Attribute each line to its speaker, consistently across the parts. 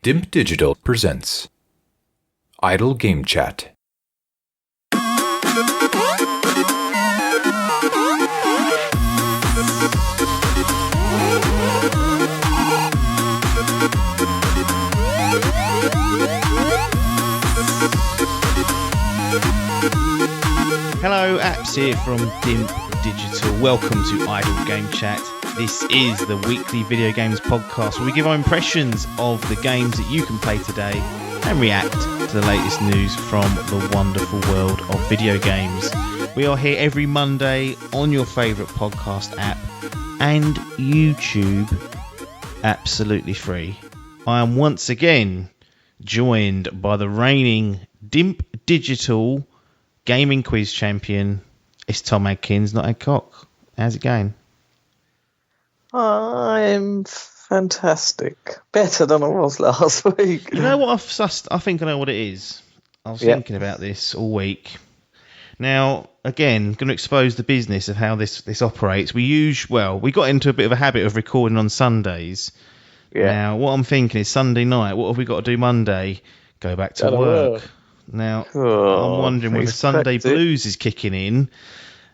Speaker 1: Dimp Digital Presents Idle Game Chat.
Speaker 2: Hello, Apps here from Dimp Digital. Welcome to Idle Game Chat. This is the weekly video games podcast where we give our impressions of the games that you can play today and react to the latest news from the wonderful world of video games. We are here every Monday on your favourite podcast app and YouTube, absolutely free. I am once again joined by the reigning Dimp Digital gaming quiz champion. It's Tom Adkins, not Adcock. How's it going?
Speaker 3: I'm fantastic. Better than I was last week.
Speaker 2: You know what? I think I know what it is. I was thinking about this all week. Now, again, going to expose the business of how this operates. We got into a bit of a habit of recording on Sundays. Yeah. Now, what I'm thinking is Sunday night, what have we got to do Monday? Go back to work. Now, I'm wondering whether Sunday blues is kicking in,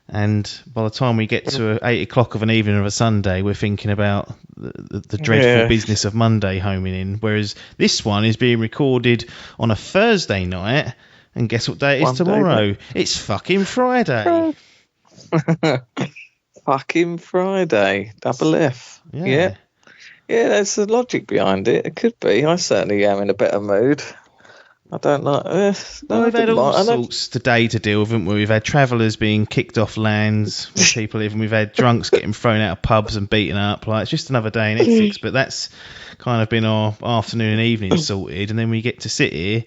Speaker 2: and by the time we get to 8 o'clock of an evening of a Sunday, we're thinking about the dreadful business of Monday homing in. Whereas this one is being recorded on a Thursday night, and guess what day it is tomorrow? It's fucking Friday.
Speaker 3: Fucking Friday. Double F. Yeah, there's the logic behind it. It could be. I certainly am in a better mood. I don't know.
Speaker 2: We've had all sorts today to deal with, haven't we? We've had travellers being kicked off lands where people live, and we've had drunks getting thrown out of pubs and beaten up. Like, it's just another day in Essex, but that's kind of been our afternoon and evening sorted, and then we get to sit here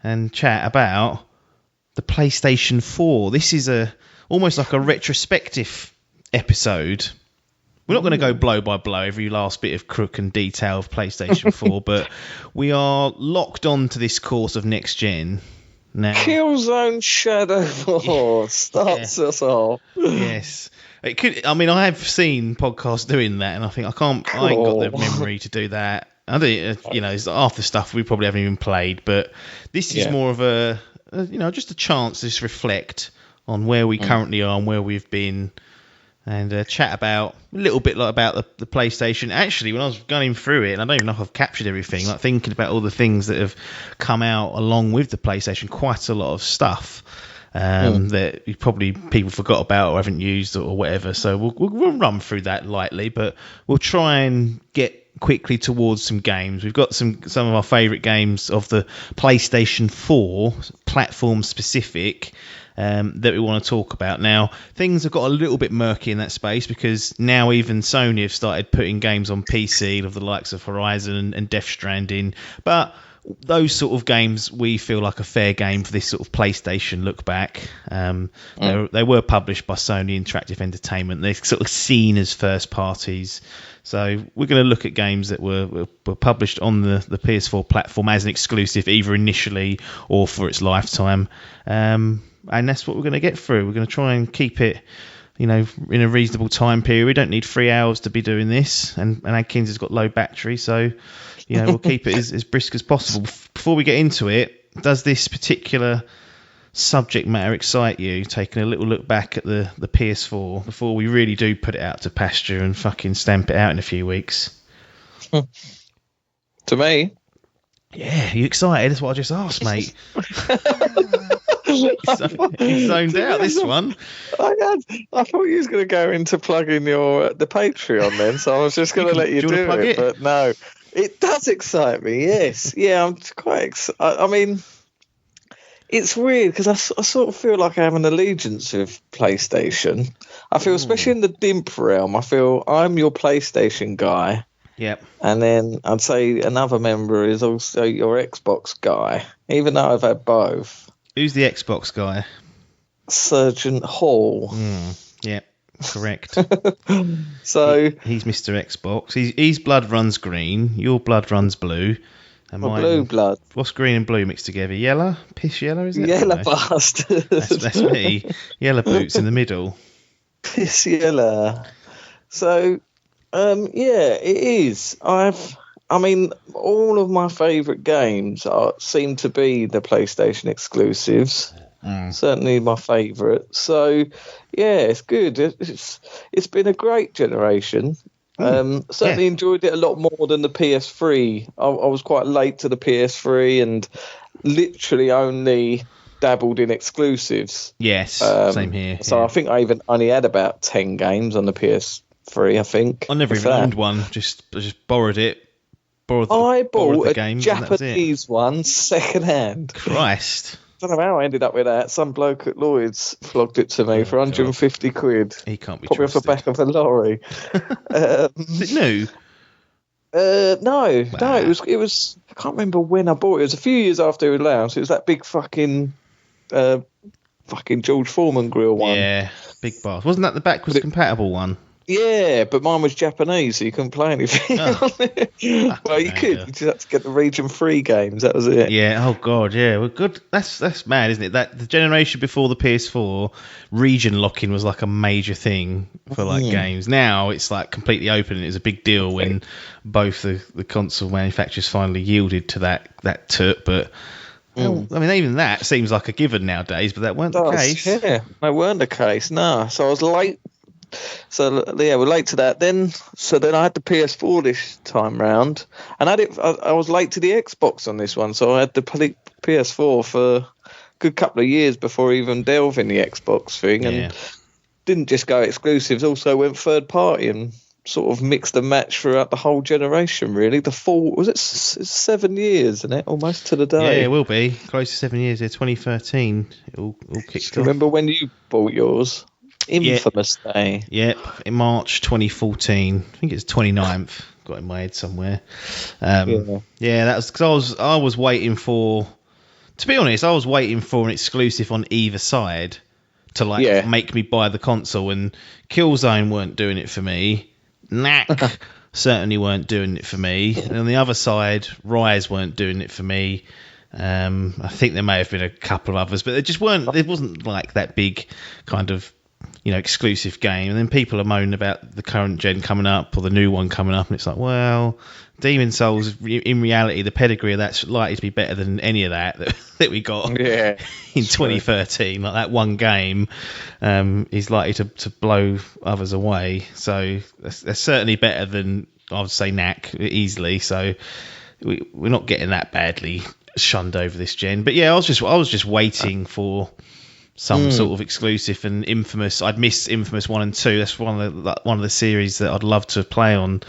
Speaker 2: and chat about the PlayStation 4. This is almost like a retrospective episode. We're not going to go blow by blow every last bit of crook and detail of PlayStation 4, but we are locked on to this course of next gen now.
Speaker 3: Killzone Shadow 4 starts us off.
Speaker 2: Yes. It could. I mean, I have seen podcasts doing that, and I think I ain't got the memory to do that. I think, it's half the stuff we probably haven't even played, but this is more of a just a chance to just reflect on where we currently are and where we've been, and chat about a little bit about the PlayStation. Actually, when I was going through it, and I don't even know if I've captured everything, like thinking about all the things that have come out along with the PlayStation, quite a lot of stuff that probably people forgot about or haven't used or whatever. So we'll run through that lightly, but we'll try and get quickly towards some games. We've got some of our favourite games of the PlayStation 4, platform specific, that we want to talk about. Now, things have got a little bit murky in that space because now even Sony have started putting games on PC of the likes of Horizon and Death Stranding, but those sort of games we feel like a fair game for this sort of PlayStation look back. They were published by Sony Interactive Entertainment. They're sort of seen as first parties. So we're going to look at games that were published on the PS4 platform as an exclusive, either initially or for its lifetime. And that's what we're going to get through. We're going to try and keep it, in a reasonable time period. We don't need 3 hours to be doing this. And Adkins has got low battery, so we'll keep it as brisk as possible. Before we get into it, does this particular subject matter excite you? Taking a little look back at the PS4 before we really do put it out to pasture and fucking stamp it out in a few weeks.
Speaker 3: To me?
Speaker 2: Yeah, you excited? That's what I just asked, mate. He's zoned out, this one.
Speaker 3: I thought you was going to go into plugging the Patreon then, so I was just going to let you do it. But no, it does excite me, yes. Yeah, I'm quite excited. I mean, it's weird because I sort of feel like I have an allegiance with PlayStation. I feel, especially in the Dimp realm, I feel I'm your PlayStation guy.
Speaker 2: Yep.
Speaker 3: And then I'd say another member is also your Xbox guy, even though I've had both.
Speaker 2: Who's the Xbox guy?
Speaker 3: Sergeant Hall.
Speaker 2: Yep, correct.
Speaker 3: So
Speaker 2: he's Mr. Xbox. He's blood runs green. Your blood runs blue. And mine,
Speaker 3: blue blood.
Speaker 2: What's green and blue mixed together? Yellow? Piss yellow, is it?
Speaker 3: Yellow bastard.
Speaker 2: That's me. Yellow boots in the middle.
Speaker 3: Piss yellow. So, it is. I mean, all of my favourite games seem to be the PlayStation exclusives. Certainly my favourite. So, yeah, it's good. It's been a great generation. Certainly enjoyed it a lot more than the PS3. I was quite late to the PS3 and literally only dabbled in exclusives.
Speaker 2: Yes, same here.
Speaker 3: So I think I even only had about 10 games on the PS3, I think.
Speaker 2: I never even owned one, just borrowed it.
Speaker 3: I bought a
Speaker 2: games,
Speaker 3: Japanese one second hand.
Speaker 2: Christ.
Speaker 3: I don't know how I ended up with that. Some bloke at Lloyd's flogged it to me for 150 quid.
Speaker 2: He can't be
Speaker 3: probably
Speaker 2: trusted.
Speaker 3: off the back of a lorry.
Speaker 2: Is it new?
Speaker 3: No, it was. I can't remember when I bought it. It was a few years after it was announced. It was that big fucking George Foreman grill one.
Speaker 2: Yeah, big boss. Wasn't that the backwards compatible one?
Speaker 3: Yeah, but mine was Japanese, so you couldn't play anything on it. Well, you could. You just had to get the region 3 games. That was it.
Speaker 2: Yeah. Oh god. Yeah. Well, good. That's mad, isn't it? That the generation before the PS4, region locking was like a major thing for like games. Now it's like completely open, and it's a big deal when both the console manufacturers finally yielded to that tut. But I mean, even that seems like a given nowadays. But that weren't the case.
Speaker 3: Yeah, that weren't the case. No. So I was late. So yeah, we're late to that. Then I had the PS4 this time round, and I was late to the Xbox on this one, so I had the PS4 for a good couple of years before I even delve in the Xbox thing, and didn't just go exclusives, also went third party and sort of mixed and matched throughout the whole generation. Really, the full it's 7 years, isn't it? Almost to the day.
Speaker 2: Yeah, it will be close to 7 years. 2013. It all kicked off.
Speaker 3: Remember when you bought yours? Infamous day.
Speaker 2: Yep, in March 2014. I think it's 29th. Got it in my head somewhere. Yeah, that was because I was waiting for. To be honest, I was waiting for an exclusive on either side to make me buy the console, and Killzone weren't doing it for me. Knack certainly weren't doing it for me, and on the other side, Rise weren't doing it for me. I think there may have been a couple of others, but they just weren't. It wasn't like that big kind of exclusive game. And then people are moaning about the current gen coming up or the new one coming up, and it's like, well, Demon Souls, in reality, the pedigree of that's likely to be better than any of that we got in 2013. Like that one game is likely to blow others away. So that's certainly better than, I would say, Knack easily. So we're not getting that badly shunned over this gen. But yeah, I was just waiting for some sort of exclusive. And Infamous, I'd missed Infamous 1 and 2. That's one of the series that I'd love to play on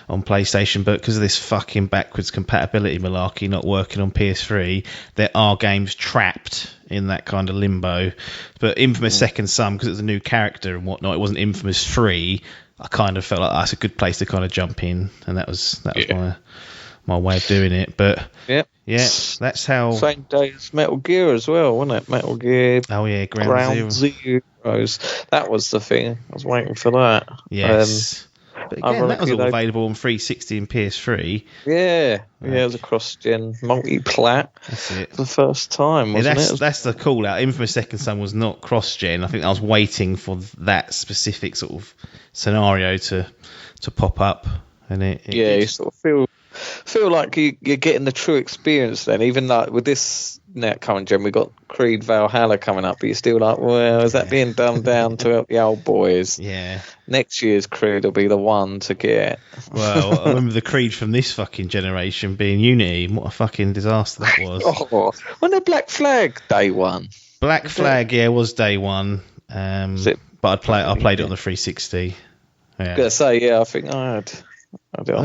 Speaker 2: PlayStation, but because of this fucking backwards compatibility malarkey not working on PS3, there are games trapped in that kind of limbo. But Infamous Second Son, because it was a new character and whatnot, it wasn't Infamous 3, I kind of felt like that's a good place to kind of jump in, and that was my way of doing it. But yeah, that's how. Same
Speaker 3: day as Metal Gear as well, wasn't it? Metal Gear.
Speaker 2: Oh yeah, Ground
Speaker 3: Zeroes. That was the thing. I was waiting for that.
Speaker 2: Yes. But again, that was all available on 360 and PS3.
Speaker 3: Yeah, it was a cross-gen multi-plat.
Speaker 2: That's it.
Speaker 3: For the first time, wasn't it?
Speaker 2: That's the call out. Infamous Second Son was not cross-gen. I think I was waiting for that specific sort of scenario to pop up, and
Speaker 3: you sort of feel like you're getting the true experience then, even like with this current gen, we got Creed Valhalla coming up, but you're still like, well, is that being dumbed down to help the old boys?
Speaker 2: Yeah. Next
Speaker 3: year's Creed will be the one to get.
Speaker 2: Well, I remember the Creed from this fucking generation being Unity. What a fucking disaster that was.
Speaker 3: When the Black Flag day one.
Speaker 2: Black Flag, was day one. But I played it on the 360. Yeah.
Speaker 3: I was gonna say, I think I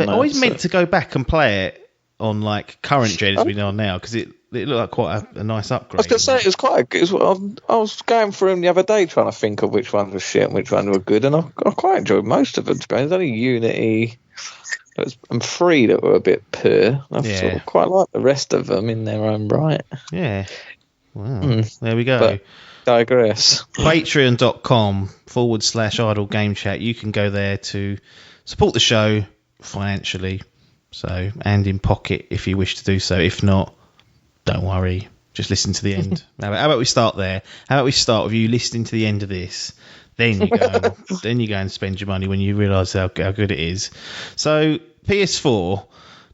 Speaker 2: always meant to go back and play it on like current gen as we know now, because it looked like quite a nice upgrade.
Speaker 3: I was going to say it was quite good. I was going through them the other day trying to think of which ones were shit and which ones were good, and I quite enjoyed most of them. There's only Unity and 3 that were a bit poor. I sort of quite like the rest of them in their own right.
Speaker 2: Yeah. Wow. There we go.
Speaker 3: But digress.
Speaker 2: Patreon.com/idle game chat. You can go there to support the show financially, and in pocket if you wish to do so. If not, don't worry, just listen to the end. How about we start there? How about we start with you listening to the end of this, then you go and spend your money when you realise how good it is. So PS4,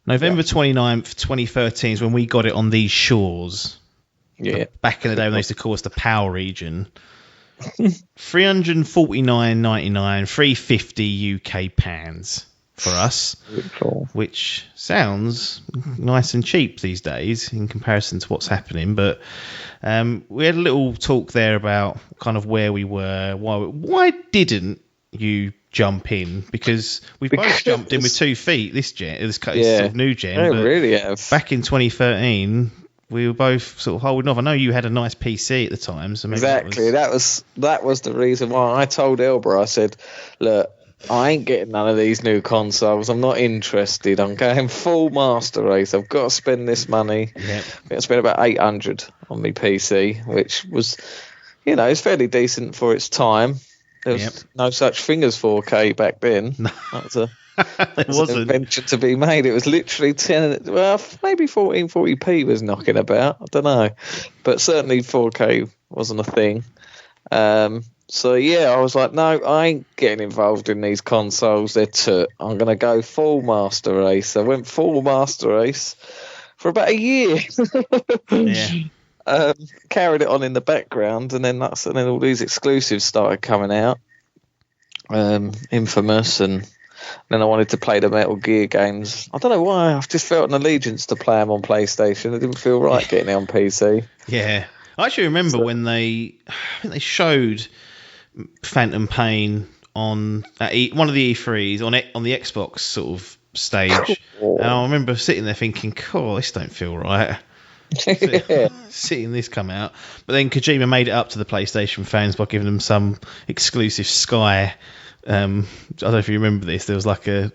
Speaker 2: November 29th, 2013 is when we got it on these shores.
Speaker 3: Yeah.
Speaker 2: Back in the day when they used to call us the Power Region. $349.99, 350 UK pounds for us, which sounds nice and cheap these days in comparison to what's happening. But we had a little talk there about kind of where we were. Why didn't you jump in? Because we've both jumped in with 2 feet this sort of new gen.
Speaker 3: I really have.
Speaker 2: Back in 2013, we were both sort of holding off. I know you had a nice PC at the time, so maybe
Speaker 3: exactly. That was the reason why I told Elbra. I said, "Look, I ain't getting none of these new consoles. I'm not interested. I'm going full Master Race. I've got to spend this money.
Speaker 2: Yep.
Speaker 3: I spent about 800 on my PC, which was, it's fairly decent for its time. There was no such thing as 4K back then.
Speaker 2: No.
Speaker 3: That was an invention to be made. It was literally maybe 1440p was knocking about. I don't know, but certainly 4K wasn't a thing. So I was like, no, I ain't getting involved in these consoles. They're toot. I'm gonna go full Master Race. I went full Master Race for about a year. Carried it on in the background, and then all these exclusives started coming out. Infamous, and then I wanted to play the Metal Gear games. I don't know why. I've just felt an allegiance to play them on PlayStation. It didn't feel right getting it on PC.
Speaker 2: Yeah, I actually remember when I think they showed Phantom Pain on one of the E3s on the Xbox sort of stage, and I remember sitting there thinking, "Cool, this don't feel right." Seeing this come out, but then Kojima made it up to the PlayStation fans by giving them some exclusive Sky. I don't know if you remember this. There was like the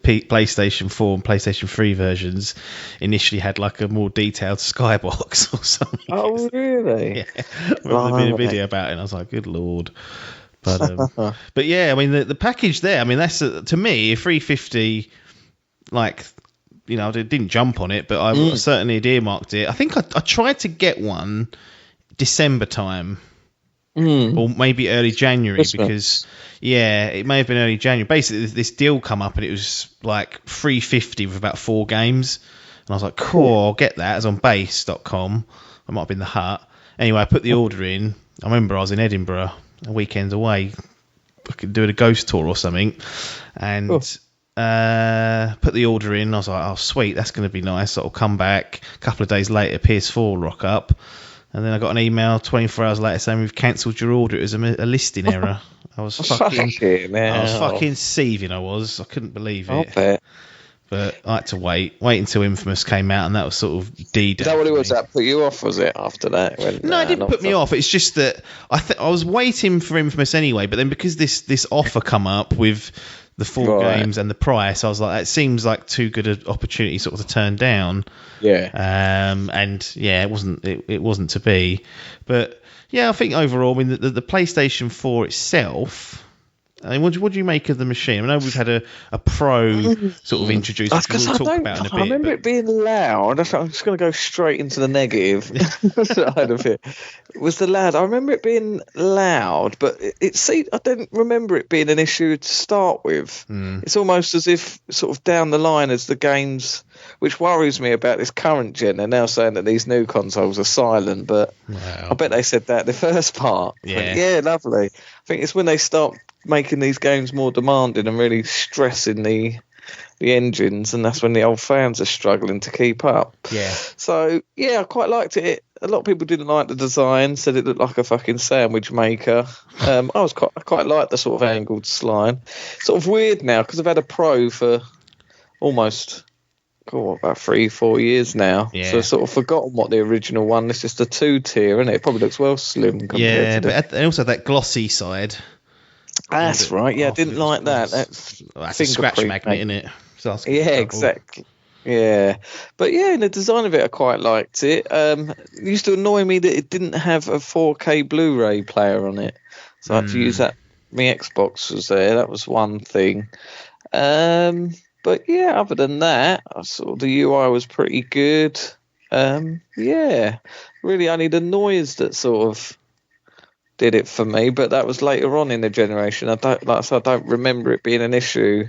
Speaker 2: PlayStation 4 and PlayStation 3 versions initially had like a more detailed Skybox or something.
Speaker 3: Oh, really?
Speaker 2: Yeah. I remember there being a video about it, and I was like, "Good lord!" But yeah, I mean the package there. I mean that's to me a 350. Like, I didn't jump on it, but I certainly had earmarked it. I think I tried to get one December time. Or maybe early January, because it may have been early January. Basically, this deal come up and it was like 350 with about 4 games, and I was like, "Cool, I'll get that." It was on base.com. I might have been the Hut. Anyway, I put the order in. I remember I was in Edinburgh a weekend away. I could do a ghost tour or something, and put the order in. I was like, "Oh, sweet, that's going to be nice." So I'll come back a couple of days later. PS4 rock up. And then I got an email 24 hours later saying we've cancelled your order. It was a listing error. I was fucking seething. I couldn't believe it.
Speaker 3: I'll bet.
Speaker 2: But I had to wait until Infamous came out, and that was sort of D-Day.
Speaker 3: Is that what it was? That put you off, was it, after that?
Speaker 2: No, it didn't put me off. It's just that I was waiting for Infamous anyway, but then because this offer come up with the 4 games and the price, I was like, it seems like too good an opportunity sort of to turn down.
Speaker 3: Yeah.
Speaker 2: It wasn't to be. But yeah, I think overall, I mean, the PlayStation 4 itself. I mean, what do you make of the machine? I know we've had a Pro sort of introduced, which we'll talk about in a bit.
Speaker 3: I remember it being loud. I'm just going to go straight into the negative side of it. Was the loud? I remember it being loud, but I didn't remember it being an issue to start with. It's almost as if sort of down the line as the games, which worries me about this current gen. They're now saying that these new consoles are silent, but I bet they said that the first part. Yeah, lovely. I think it's when they start making these games more demanding and really stressing the engines, and that's when the old fans are struggling to keep up.
Speaker 2: Yeah.
Speaker 3: So yeah, I quite liked it. A lot of people didn't like the design, said it looked like a fucking sandwich maker. I quite liked the sort of angled slide. Sort of weird now because I've had a Pro for almost about 3-4 years now. Yeah. So I've sort of forgotten what the original one. It's just a 2-tier, and it probably looks well slim compared to
Speaker 2: and also that glossy side.
Speaker 3: That's right. Yeah, I didn't like that. That's
Speaker 2: a scratch magnet, isn't it? So
Speaker 3: exactly. Yeah, but yeah, in the design of it, I quite liked it. It used to annoy me that it didn't have a 4K Blu-ray player on it, so I had to use that. My Xbox was there. That was one thing. But yeah, other than that, I saw the UI was pretty good. Yeah, really only the noise that sort of did it for me, but that was later on in the generation. I don't remember it being an issue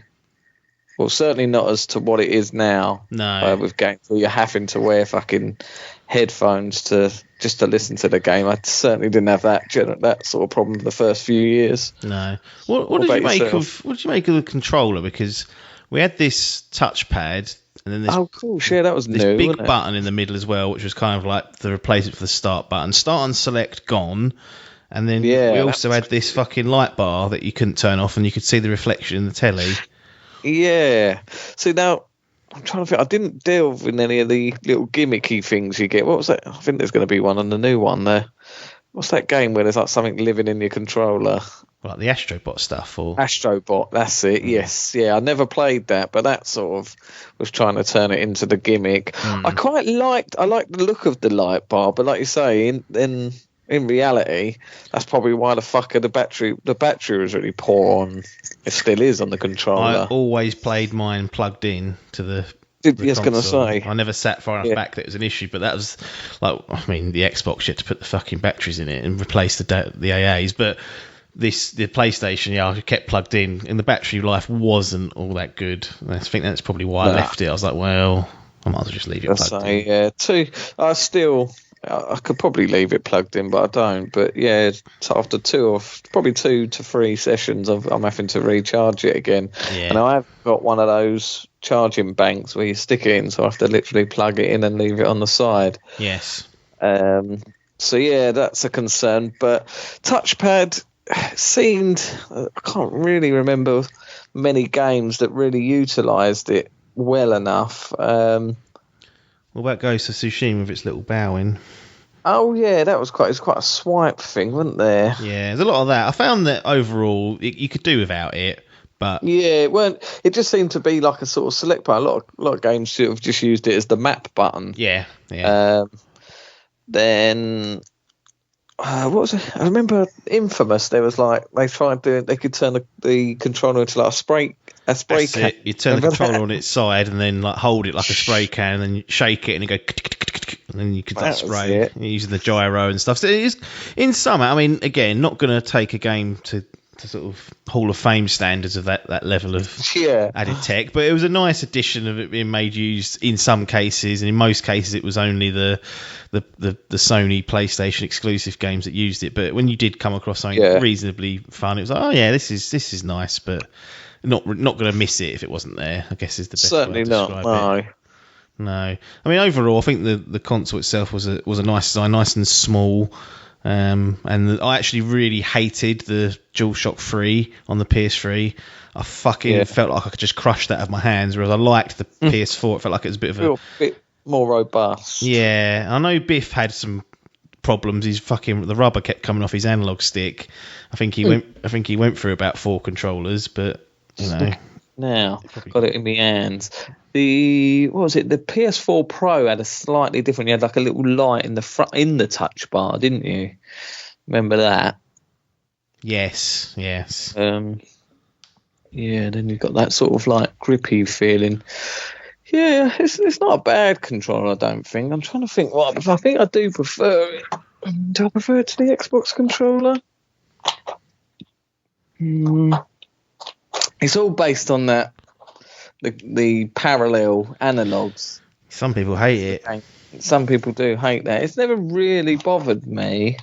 Speaker 3: Well, certainly not as to what it is now.
Speaker 2: No.
Speaker 3: With games where you're having to wear fucking headphones to listen to the game. I certainly didn't have that sort of problem for the first few years.
Speaker 2: No. What did you make of the controller? Because we had this touchpad, and then this
Speaker 3: cool, yeah, that was
Speaker 2: this
Speaker 3: new,
Speaker 2: big button in the middle as well, which was kind of like the replacement for the start button. Start and select gone. And then we also had this fucking light bar that you couldn't turn off, and you could see the reflection in the telly.
Speaker 3: Yeah. See, now, I'm trying to think. I didn't delve in any of the little gimmicky things you get. What was that? I think there's going to be one on the new one there. What's that game where there's like something living in your controller?
Speaker 2: Like the Astrobot stuff? Or
Speaker 3: Astrobot, that's it, yes. Yeah, I never played that, but that sort of was trying to turn it into the gimmick. I liked the look of the light bar, but like you say, in reality, that's probably why the battery was really poor on. It still is on the controller.
Speaker 2: I always played mine plugged in to the.
Speaker 3: I was going to say.
Speaker 2: I never sat far enough back that it was an issue, but that was like, I mean, the Xbox, you had to put the fucking batteries in it and replace the AAs, but the PlayStation, I kept plugged in, and the battery life wasn't all that good. I think that's probably why I left it. I was like, well, I might as well just leave it plugged in.
Speaker 3: Yeah, I could probably leave it plugged in, but I don't. But yeah, after 2 to 3 sessions, I'm having to recharge it again. Yeah. And I've got one of those charging banks where you stick it in, so I have to literally plug it in and leave it on the side.
Speaker 2: Yes.
Speaker 3: So yeah, that's a concern. But touchpad seemed, I can't really remember many games that really utilised it well enough.
Speaker 2: What about Ghost of Tsushima with its little bowing?
Speaker 3: Oh yeah, that was quite a swipe thing, wasn't there?
Speaker 2: Yeah, there's a lot of that. I found that overall you could do without it, but
Speaker 3: yeah, it just seemed to be like a sort of select button. A lot of games sort of just used it as the map button.
Speaker 2: Yeah.
Speaker 3: Then what was it? I remember Infamous. There was like they could turn the controller into like a spray can.
Speaker 2: You turn the controller on its side and then like hold it like a spray can, and then you shake it and you go, and then you can start spray using the gyro and stuff. So it is in some. I mean, again, not going to take a game to sort of Hall of Fame standards of that level of added tech, but it was a nice addition of it being made use in some cases, and in most cases it was only the Sony PlayStation exclusive games that used it. But when you did come across something reasonably fun, it was like, oh yeah, this is nice, but not going to miss it if it wasn't there, I guess is the best way to describe it. No. I mean, overall, I think the console itself was a nice design, nice and small. And I actually really hated the DualShock 3 on the PS3. I fucking felt like I could just crush that out of my hands, whereas I liked the PS4. It felt like it was a bit
Speaker 3: more robust.
Speaker 2: Yeah, I know Biff had some problems. The rubber kept coming off his analog stick. I think he went through about 4 controllers, but you know.
Speaker 3: Now got it in my hands. The PS4 Pro had a slightly different. You had like a little light in the front in the touch bar, didn't you? Remember that?
Speaker 2: Yes.
Speaker 3: Yeah. Then you've got that sort of like grippy feeling. Yeah, it's not a bad controller, I don't think. I'm trying to think what I think I do prefer it. Do I prefer it to the Xbox controller? It's all based on that the parallel analogs.
Speaker 2: Some people hate it.
Speaker 3: Some people do hate that. It's never really bothered me.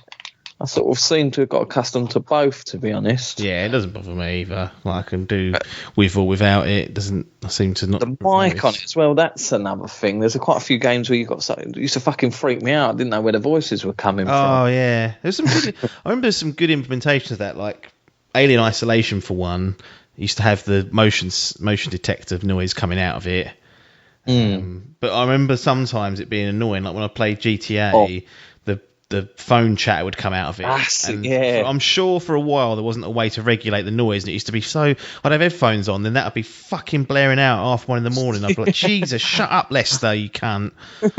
Speaker 3: I sort of seem to have got accustomed to both, to be honest.
Speaker 2: Yeah, it doesn't bother me either. Like I can do with or without it. It doesn't. I seem to not.
Speaker 3: The mic on it as well. That's another thing. There's quite a few games where you got something. It used to fucking freak me out. I didn't know where the voices were coming from.
Speaker 2: Oh yeah, there's some. I remember some good implementations of that, like Alien Isolation for one. Used to have the motion detector noise coming out of it. But I remember sometimes it being annoying. Like when I played GTA, the phone chatter would come out of it. I'm sure for a while there wasn't a way to regulate the noise, and it used to be so. I'd have headphones on, then that would be fucking blaring out 1:30 in the morning. I'd be like, Jesus, shut up, Lester, you cunt.
Speaker 3: That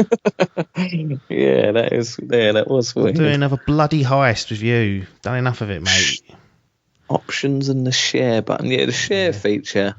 Speaker 3: was weird.
Speaker 2: I'm doing another bloody heist with you. Done enough of it, mate.
Speaker 3: Options and the share button. Yeah, the share feature,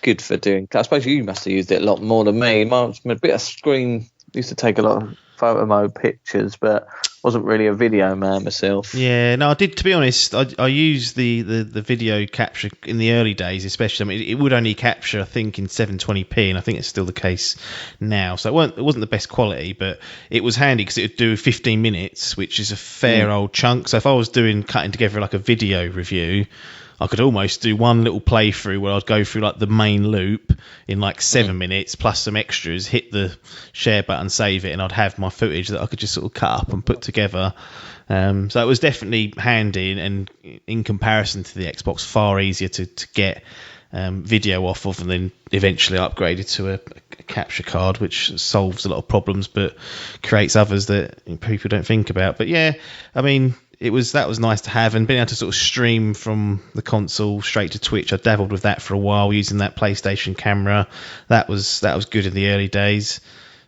Speaker 3: good for doing. I suppose you must have used it a lot more than me. My bit of screen used to take a lot of photo mode pictures, but wasn't really a video man myself.
Speaker 2: Yeah, no, I did. To be honest, I used the video capture in the early days, especially. I mean, it would only capture, I think, in 720p, and I think it's still the case now. So it wasn't the best quality, but it was handy because it would do 15 minutes, which is a fair old chunk. So if I was cutting together like a video review, I could almost do one little playthrough where I'd go through like the main loop in like 7 minutes plus some extras, hit the share button, save it, and I'd have my footage that I could just sort of cut up and put together. So it was definitely handy, and in comparison to the Xbox, far easier to get video off of, and then eventually upgraded to a capture card, which solves a lot of problems but creates others that people don't think about. But yeah, I mean, that was nice to have, and being able to sort of stream from the console straight to Twitch. I dabbled with that for a while using that PlayStation camera. That was good in the early days,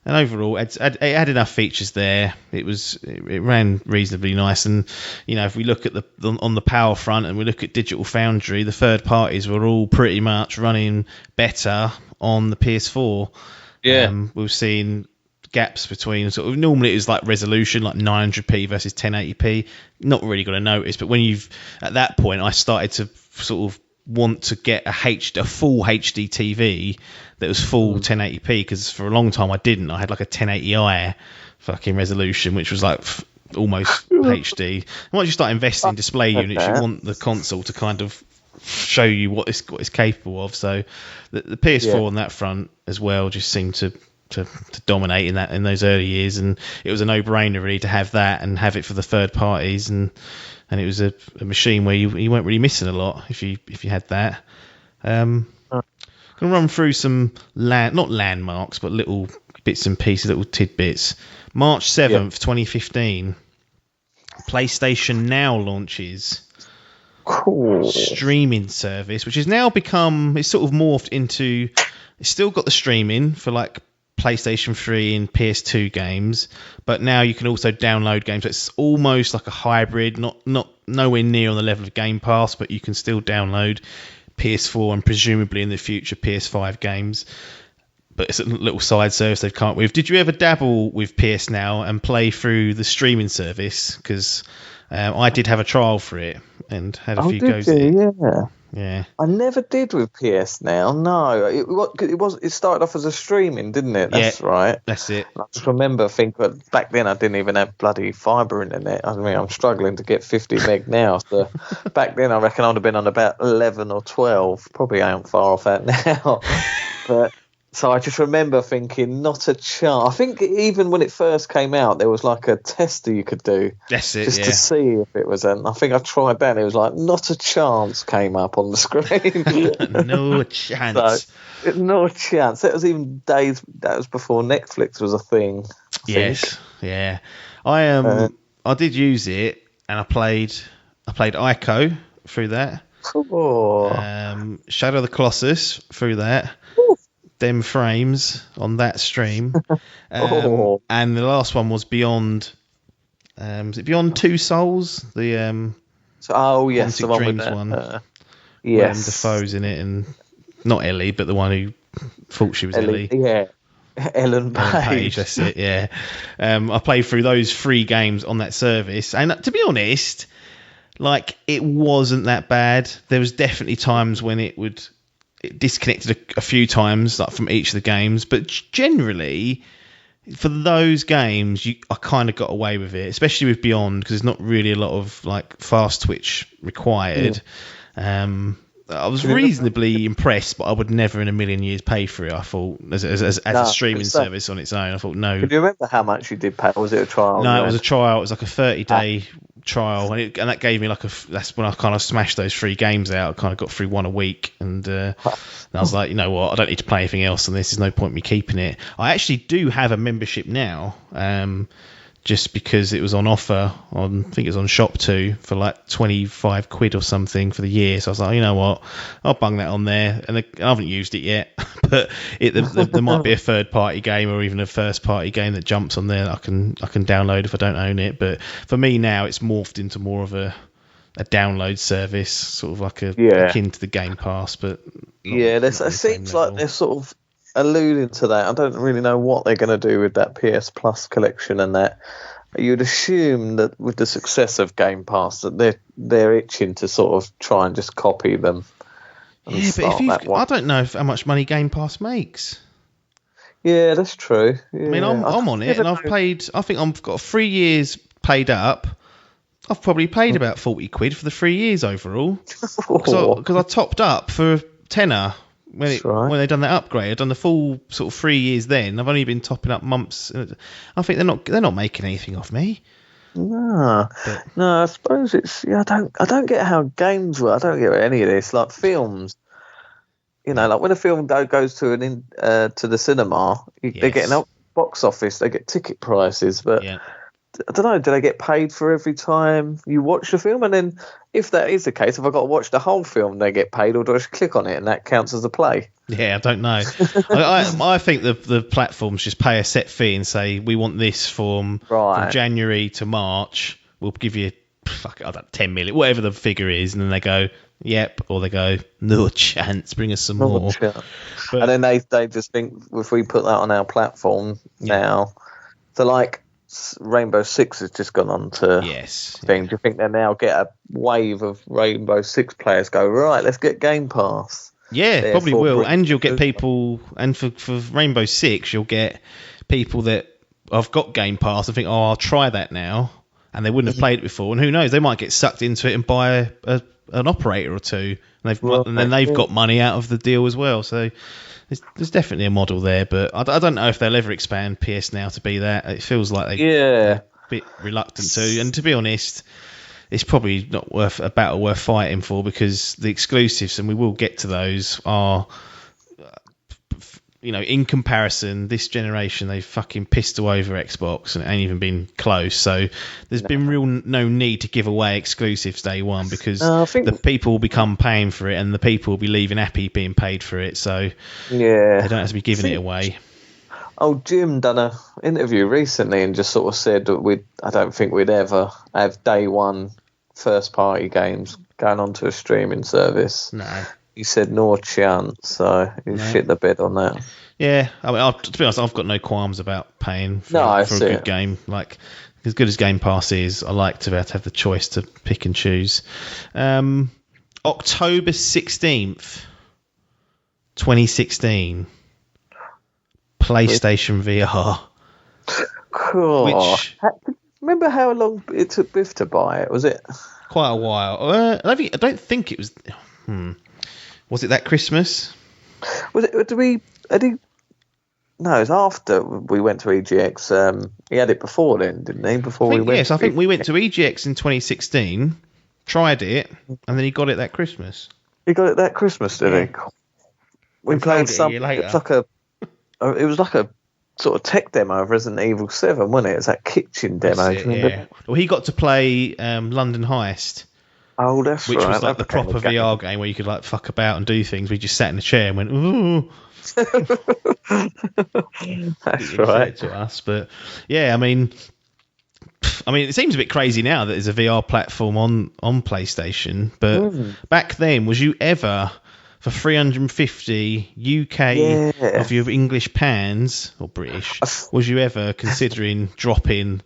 Speaker 2: and overall it had enough features there. It ran reasonably nice, and if we look at on the power front and we look at Digital Foundry, the third parties were all pretty much running better on the PS4.
Speaker 3: Yeah,
Speaker 2: we've seen gaps between sort of, normally it was like resolution like 900p versus 1080p, not really going to notice, but at that point I started to sort of want to get a full HD TV that was full 1080p, because for a long time I had like a 1080i fucking resolution, which was like almost HD. Once you start investing in display units, you want the console to kind of show you what it's capable of. So the PS4 on that front as well just seemed to dominate in those early years, and it was a no-brainer really to have that and have it for the third parties, and it was a machine where you weren't really missing a lot if you had that. I'm gonna run through some not landmarks but little bits and pieces, little tidbits. March 7th, 2015, PlayStation Now launches.
Speaker 3: Cool.
Speaker 2: Streaming service, which has now it's sort of morphed into, it's still got the streaming for like PlayStation 3 and PS2 games, but now you can also download games. So it's almost like a hybrid, not nowhere near on the level of Game Pass, but you can still download PS4 and presumably in the future PS5 games. But it's a little side service they've come up with. Did you ever dabble with PS Now and play through the streaming service? Because I did have a trial for it and had a few goes at it. Yeah.
Speaker 3: I never did with PS Now. No, it started off as a streaming, didn't it? That's right.
Speaker 2: That's it.
Speaker 3: I just remember thinking back then I didn't even have bloody fibre internet. I mean, I'm struggling to get 50 meg now. So back then I reckon I'd have been on about 11 or 12. Probably ain't far off that now. But so I just remember thinking, not a chance. I think even when it first came out, there was like a tester you could do.
Speaker 2: That's it,
Speaker 3: just to see if it was. I think I tried that. And it was like, not a chance came up on the screen.
Speaker 2: No chance.
Speaker 3: So, no chance. That was even days. That was before Netflix was a thing.
Speaker 2: Yes, yeah. I did use it, and I played Ico through that.
Speaker 3: Cool.
Speaker 2: Shadow of the Colossus through that. Them frames on that stream. And the last one was Beyond. Was it Beyond Two Souls? The
Speaker 3: yes, the one
Speaker 2: Dreams
Speaker 3: with that,
Speaker 2: one.
Speaker 3: Yes,
Speaker 2: Defoe's in it, and not Ellie, but the one who thought she was Ellie.
Speaker 3: Yeah, Ellen Page.
Speaker 2: That's it. Yeah. I played through those 3 games on that service, and to be honest, like, it wasn't that bad. There was definitely times when it disconnected a few times, like, from each of the games, but generally for those games I kind of got away with it, especially with Beyond, because there's not really a lot of like fast twitch required. I was reasonably impressed, but I would never in a million years pay for it. I thought as a streaming service on its own. I thought no.
Speaker 3: Can you remember how much you did pay? Or was it a trial?
Speaker 2: No, it was a trial. It was like a 30-day trial, and that gave me that's when I kind of smashed those 3 games out. I kind of got through one a week, and I was like, you know what, I don't need to play anything else, and there's no point in me keeping it. I actually do have a membership now, just because it was on offer on, I think it was on Shop2 for like 25 quid or something for the year. So I was like, you know what, I'll bung that on there. And I haven't used it yet, but there might be a third party game or even a first party game that jumps on there that I can download if I don't own it. But for me now, it's morphed into more of a download service, sort of like akin to the Game Pass. But
Speaker 3: it seems like they're sort of alluding to that. I don't really know what they're going to do with that PS Plus collection and that. you'd assume that with the success of Game Pass that they're itching to sort of try and just copy them.
Speaker 2: Yeah, but I don't know how much money Game Pass makes.
Speaker 3: Yeah, that's true. Yeah.
Speaker 2: I mean, I'm on it, and I've paid. I think I've got 3 years paid up. I've probably paid about 40 quid for the 3 years overall, because I topped up for a tenner when they done that upgrade. I'd done the full sort of 3 years then. I've only been topping up months. I think they're not making anything off me.
Speaker 3: No, I suppose it's. Yeah, I don't get how games work. I don't get any of this. Like films, like when a film goes to to the cinema, they get an box office, they get ticket prices, but. Yeah. I don't know, do they get paid for every time you watch the film? And then if that is the case, if I've got to watch the whole film, they get paid, or do I just click on it and that counts as a play? Yeah, I don't know.
Speaker 2: I think the platforms just pay a set fee and say, we want this from January to March. We'll give you, 10 million, whatever the figure is. And then they go, yep. Or they go, no chance, bring us some more.
Speaker 3: But, and then they just think, if we put that on our platform now, so like, Rainbow Six has just gone on to thing. Do you think they now get a wave of Rainbow Six players go, right, let's get Game Pass?
Speaker 2: Yeah, therefore, probably will. And you'll get people, and for Rainbow Six, you'll get people that have got Game Pass and think, oh, I'll try that now. And they wouldn't have played it before. And who knows, they might get sucked into it and buy an operator or two. And then they've got money out of the deal as well. So there's definitely a model there, but I don't know if they'll ever expand PS Now to be that. It feels like they're a bit reluctant to. And to be honest, it's probably not worth a battle worth fighting for, because the exclusives, and we will get to those, are, in comparison, this generation, they've fucking pissed all over Xbox and it ain't even been close. So there's been no need to give away exclusives day one, because the people will become paying for it, and the people will be leaving happy being paid for it. So they don't have to be giving it away.
Speaker 3: Jim done an interview recently and just sort of said that I don't think we'd ever have day one first party games going onto a streaming service.
Speaker 2: No.
Speaker 3: He said no chance, so he shit the bed on that.
Speaker 2: Yeah, I mean, to be honest, I've got no qualms about paying for a good game. Like, as good as Game Pass is, I like to be able to have the choice to pick and choose. October 16th, 2016, PlayStation VR.
Speaker 3: Cool. Remember how long it took Biff to buy it? Was it
Speaker 2: quite a while? I don't think it was. Was it that Christmas?
Speaker 3: Was it? No, it was after we went to EGX. He had it before then, didn't he?
Speaker 2: Yes, I think we went to EGX in 2016, tried it, and then he got it that Christmas.
Speaker 3: He got it that Christmas, did he? We played something. It was like a sort of tech demo of Resident Evil 7, wasn't it? It was that kitchen demo.
Speaker 2: Well, he got to play London Heist.
Speaker 3: Oh, that's
Speaker 2: which was like the proper VR game where you could like fuck about and do things. We just sat in a chair and went, ooh.
Speaker 3: That's right.
Speaker 2: To us, but yeah, I mean, it seems a bit crazy now that there's a VR platform on PlayStation, but back then, was you ever, for 350 UK of your English pounds or British, was you ever considering dropping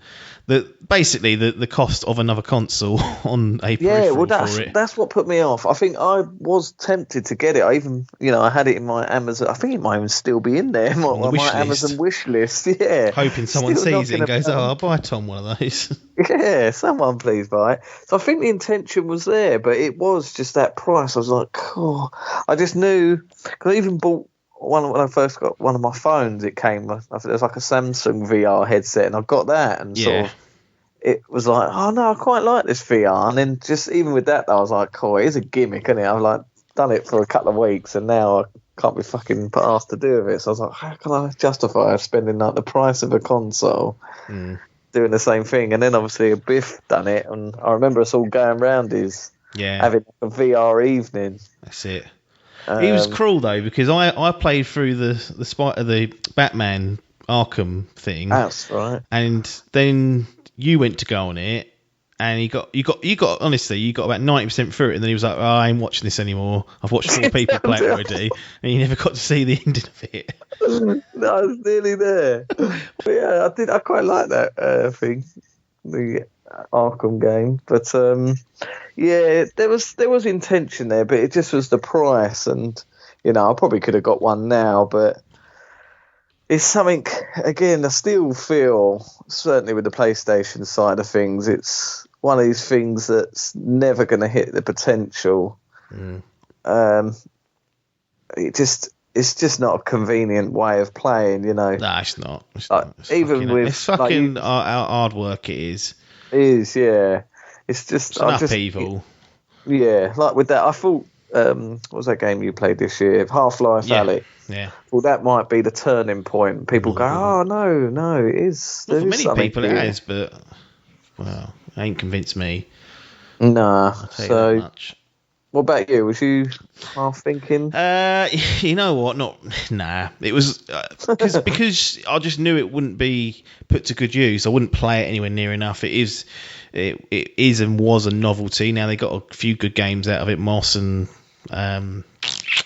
Speaker 2: the cost of another console on a peripheral for it?
Speaker 3: That's what put me off. I think I was tempted to get it. I even, I had it in my Amazon. I think it might even still be in there. My Amazon wish list. Yeah.
Speaker 2: Hoping someone sees it and goes, I'll buy Tom one of those.
Speaker 3: Yeah, someone please buy it. So I think the intention was there, but it was just that price. I was like, oh, I just knew, because I even bought when I first got one of my phones, it came. It was like a Samsung VR headset, and I got that, and sort of, it was like, oh no, I quite like this VR. And then just even with that, I was like, oh, it is a gimmick, isn't it? I've like done it for a couple of weeks, and now I can't be fucking put asked to do with it. So I was like, how can I justify spending like the price of a console doing the same thing? And then obviously Biff done it, and I remember us all going round having a VR evening.
Speaker 2: That's it. He was cruel though, because I played through the Batman Arkham thing.
Speaker 3: That's right.
Speaker 2: And then you went to go on it, and you got honestly, you got about 90% through it, and then he was like, oh, I ain't watching this anymore. I've watched 4 people play it already, and you never got to see the ending of it.
Speaker 3: No, I was nearly there. But yeah, I quite like that thing. the Arkham game. But yeah, there was intention there, but it just was the price, and I probably could have got one now, but it's something, again, I still feel, certainly with the PlayStation side of things, it's one of these things that's never going to hit the potential. It's just not a convenient way of playing,
Speaker 2: No, it's not. It's
Speaker 3: fucking
Speaker 2: hard work. It is.
Speaker 3: It is, yeah. It's just
Speaker 2: an upheaval.
Speaker 3: Yeah, like with that, I thought, what was that game you played this year? Half-Life Alyx.
Speaker 2: Yeah.
Speaker 3: Well, that might be the turning point. People go, "Oh no, it is."
Speaker 2: Well, for many people, it has, but it ain't convinced me.
Speaker 3: Nah.
Speaker 2: I'll tell you that much.
Speaker 3: What about you? Was you half thinking?
Speaker 2: You know what? Nah. It was because I just knew it wouldn't be put to good use. I wouldn't play it anywhere near enough. It is and was a novelty. Now they got a few good games out of it. Moss and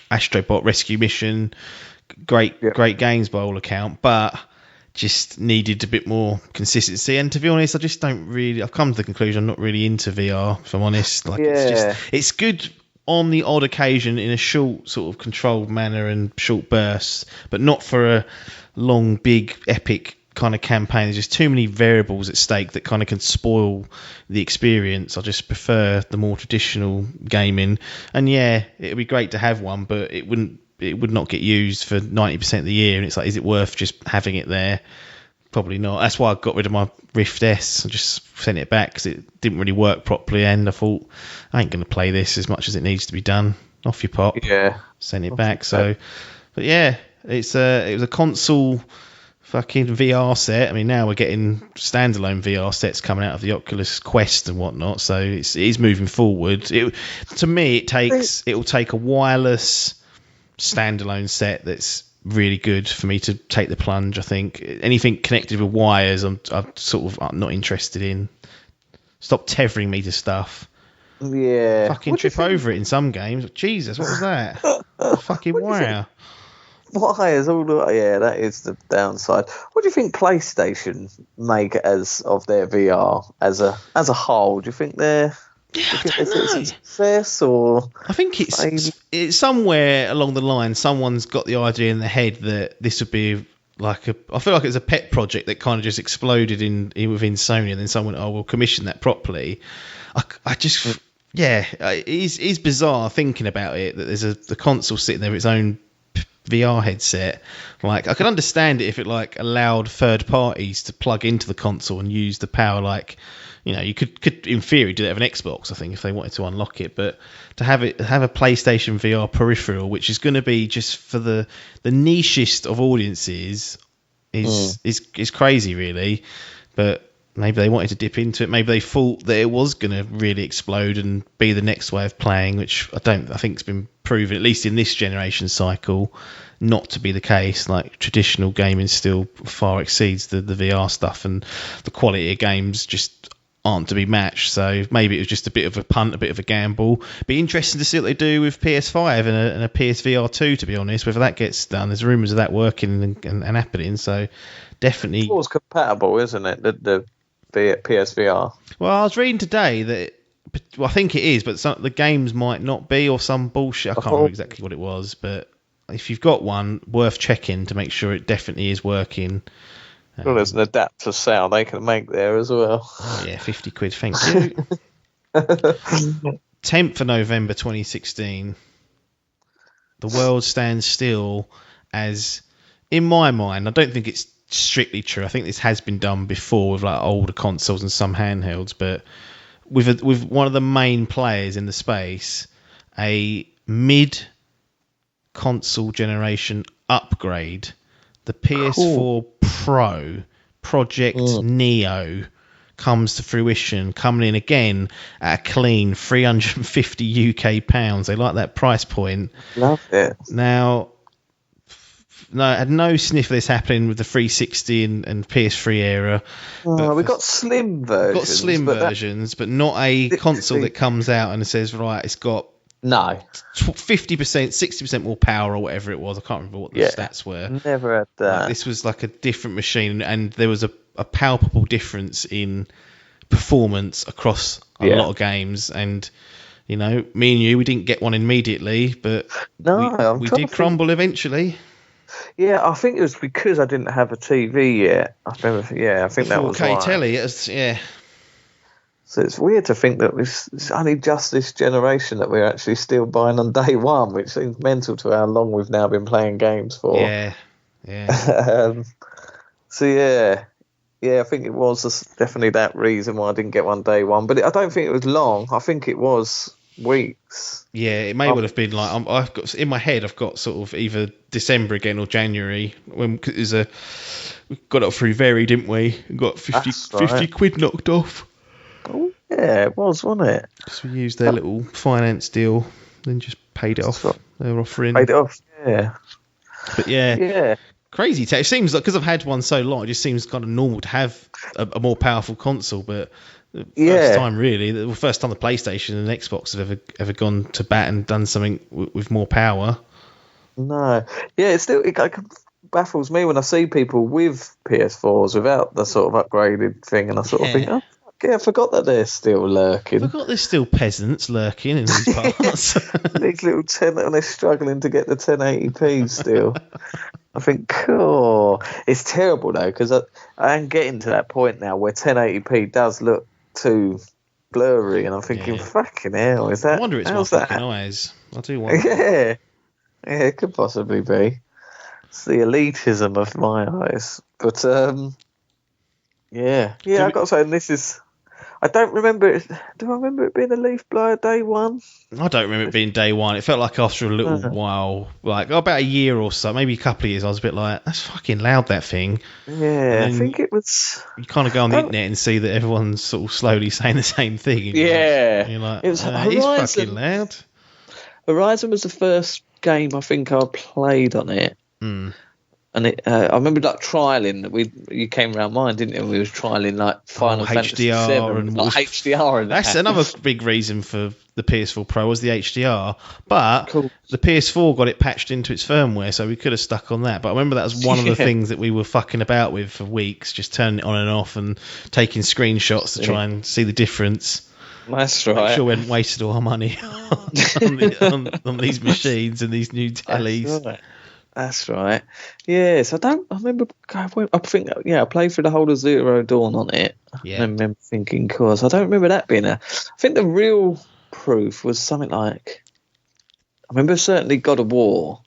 Speaker 2: Astrobot Rescue Mission, great games by all account, but just needed a bit more consistency. And to be honest, I just don't really. I've come to the conclusion I'm not really into VR. If I'm honest, it's good on the odd occasion in a short sort of controlled manner and short bursts, but not for a long, big, epic kind of campaign. There's just too many variables at stake that kind of can spoil the experience. I just prefer the more traditional gaming. And yeah, it'd be great to have one, but it would not get used for 90% of the year. And it's like, is it worth just having it there? Probably not. That's why I got rid of my Rift S. I just sent it back because it didn't really work properly. And I thought, I ain't going to play this as much as it needs to be done. Off your pop.
Speaker 3: Yeah.
Speaker 2: Sent it back. So, but yeah, it was a console fucking VR set. I mean, now we're getting standalone VR sets coming out of the Oculus Quest and whatnot. So it is moving forward. To me, it'll take a wireless standalone set that's really good for me to take the plunge. I think anything connected with wires, I'm sort of not interested in. Stop tethering me to stuff.
Speaker 3: Yeah,
Speaker 2: fucking trip over it in some games. Jesus, what was that? Fucking wire.
Speaker 3: Wires all the way. Yeah, that is the downside. What do you think PlayStation make as of their VR as a whole? Do you think they're
Speaker 2: I don't know.
Speaker 3: Success, or
Speaker 2: I think it's somewhere along the line. Someone's got the idea in their head that this would be like I feel like it's a pet project that kind of just exploded within Sony, and then someone we'll commission that properly. It is bizarre thinking about it that there's the console sitting there with its own VR headset. Like, I could understand it if it like allowed third parties to plug into the console and use the power. Like, you could in theory do that with an Xbox, I think, if they wanted to unlock it. But to have a PlayStation VR peripheral, which is going to be just for the nichest of audiences, is crazy, really. But maybe they wanted to dip into it. Maybe they thought that it was going to really explode and be the next way of playing, which I think it's been proven, at least in this generation cycle, not to be the case. Like, traditional gaming still far exceeds the VR stuff, and the quality of games just aren't to be matched. So maybe it was just a bit of a punt, a bit of a gamble. Be interesting to see what they do with PS5 and a PSVR 2, to be honest, whether that gets done. There's rumours of that working and happening, so definitely.
Speaker 3: It's always compatible, isn't it? The PSVR.
Speaker 2: Well, I was reading today that, I think it is, but the games might not be, or some bullshit. I can't remember exactly what it was, but if you've got one, worth checking to make sure it definitely is working.
Speaker 3: Well, there's an adapter sound they can make there as well.
Speaker 2: Oh yeah, 50 quid, thank you. 10th of November 2016. The world stands still as, in my mind, I don't think it's strictly true. I think this has been done before with like older consoles and some handhelds, but with one of the main players in the space, a mid-console generation upgrade, the PS4 Pro Project Neo comes to fruition, coming in again at a clean £350 UK. They like that price point.
Speaker 3: Love it.
Speaker 2: Now, no, I had no sniff of this happening with the 360 and PS3 era.
Speaker 3: We got slim versions.
Speaker 2: But not a console that comes out and says, right, it's got 50%, 60% more power or whatever it was. I can't remember what the stats were.
Speaker 3: Never had that.
Speaker 2: This was like a different machine, and there was a palpable difference in performance across a lot of games. And you know, me and you, we didn't get one immediately, but we did crumble eventually.
Speaker 3: Yeah, I think it was because I didn't have a TV yet. I think that was
Speaker 2: 4K
Speaker 3: why.
Speaker 2: telly.
Speaker 3: So it's weird to think that it's only just this generation that we're actually still buying on day one, which seems mental to how long we've now been playing games for.
Speaker 2: Yeah.
Speaker 3: I think it was definitely that reason why I didn't get one day one. But I don't think it was long. I think it was weeks.
Speaker 2: Yeah, it may well have been like I've got in my head. I've got sort of either December again or January when we got it through Very, didn't we? We got 50 quid knocked off.
Speaker 3: Oh yeah, it was, wasn't it?
Speaker 2: So we used their little finance deal, then just paid it off. They were offering.
Speaker 3: Paid it off. Yeah.
Speaker 2: But yeah. Crazy. It seems like because I've had one so long, it just seems kind of normal to have a more powerful console. But the first time the PlayStation and Xbox have ever gone to bat and done something with more power.
Speaker 3: No, yeah, it baffles me when I see people with PS4s without the sort of upgraded thing, and I sort of think, oh, yeah, I forgot that they're still lurking.
Speaker 2: I forgot there's still peasants lurking in these parts.
Speaker 3: These little and they're struggling to get the 1080p still. I think, it's terrible though, because I am getting to that point now where 1080p does look too blurry, and I'm thinking, fucking hell, is that?
Speaker 2: I wonder it's my fucking eyes. I do wonder.
Speaker 3: Yeah, it could possibly be. It's the elitism of my eyes, but I've got to say, this is. I don't remember it. Do I remember it being a leaf blower day one?
Speaker 2: I don't remember it being day one. It felt like after a little while, like about a year or so, maybe a couple of years, I was a bit like, that's fucking loud, that thing.
Speaker 3: Yeah, I think it was.
Speaker 2: You kind of go on the internet and see that everyone's sort of slowly saying the same thing.
Speaker 3: You're
Speaker 2: like,
Speaker 3: it was
Speaker 2: it's fucking loud.
Speaker 3: Horizon was the first game I think I played on it. And I remember like trialing that you came around mine, didn't you? We was trialing like Final Fantasy
Speaker 2: HDR
Speaker 3: VII, like HDR. And
Speaker 2: that's another big reason for the PS4 Pro was the HDR. But the PS4 got it patched into its firmware, so we could have stuck on that. But I remember that was one of the things that we were fucking about with for weeks, just turning it on and off and taking screenshots to try and see the difference.
Speaker 3: That's right.
Speaker 2: Make sure we hadn't wasted all our money on these machines and these new tellies.
Speaker 3: That's right. Yes, I remember. I think, I played through the whole of Zero Dawn on it.
Speaker 2: Yeah.
Speaker 3: I remember thinking, I don't remember that being I think the real proof was something like. I remember certainly God of War,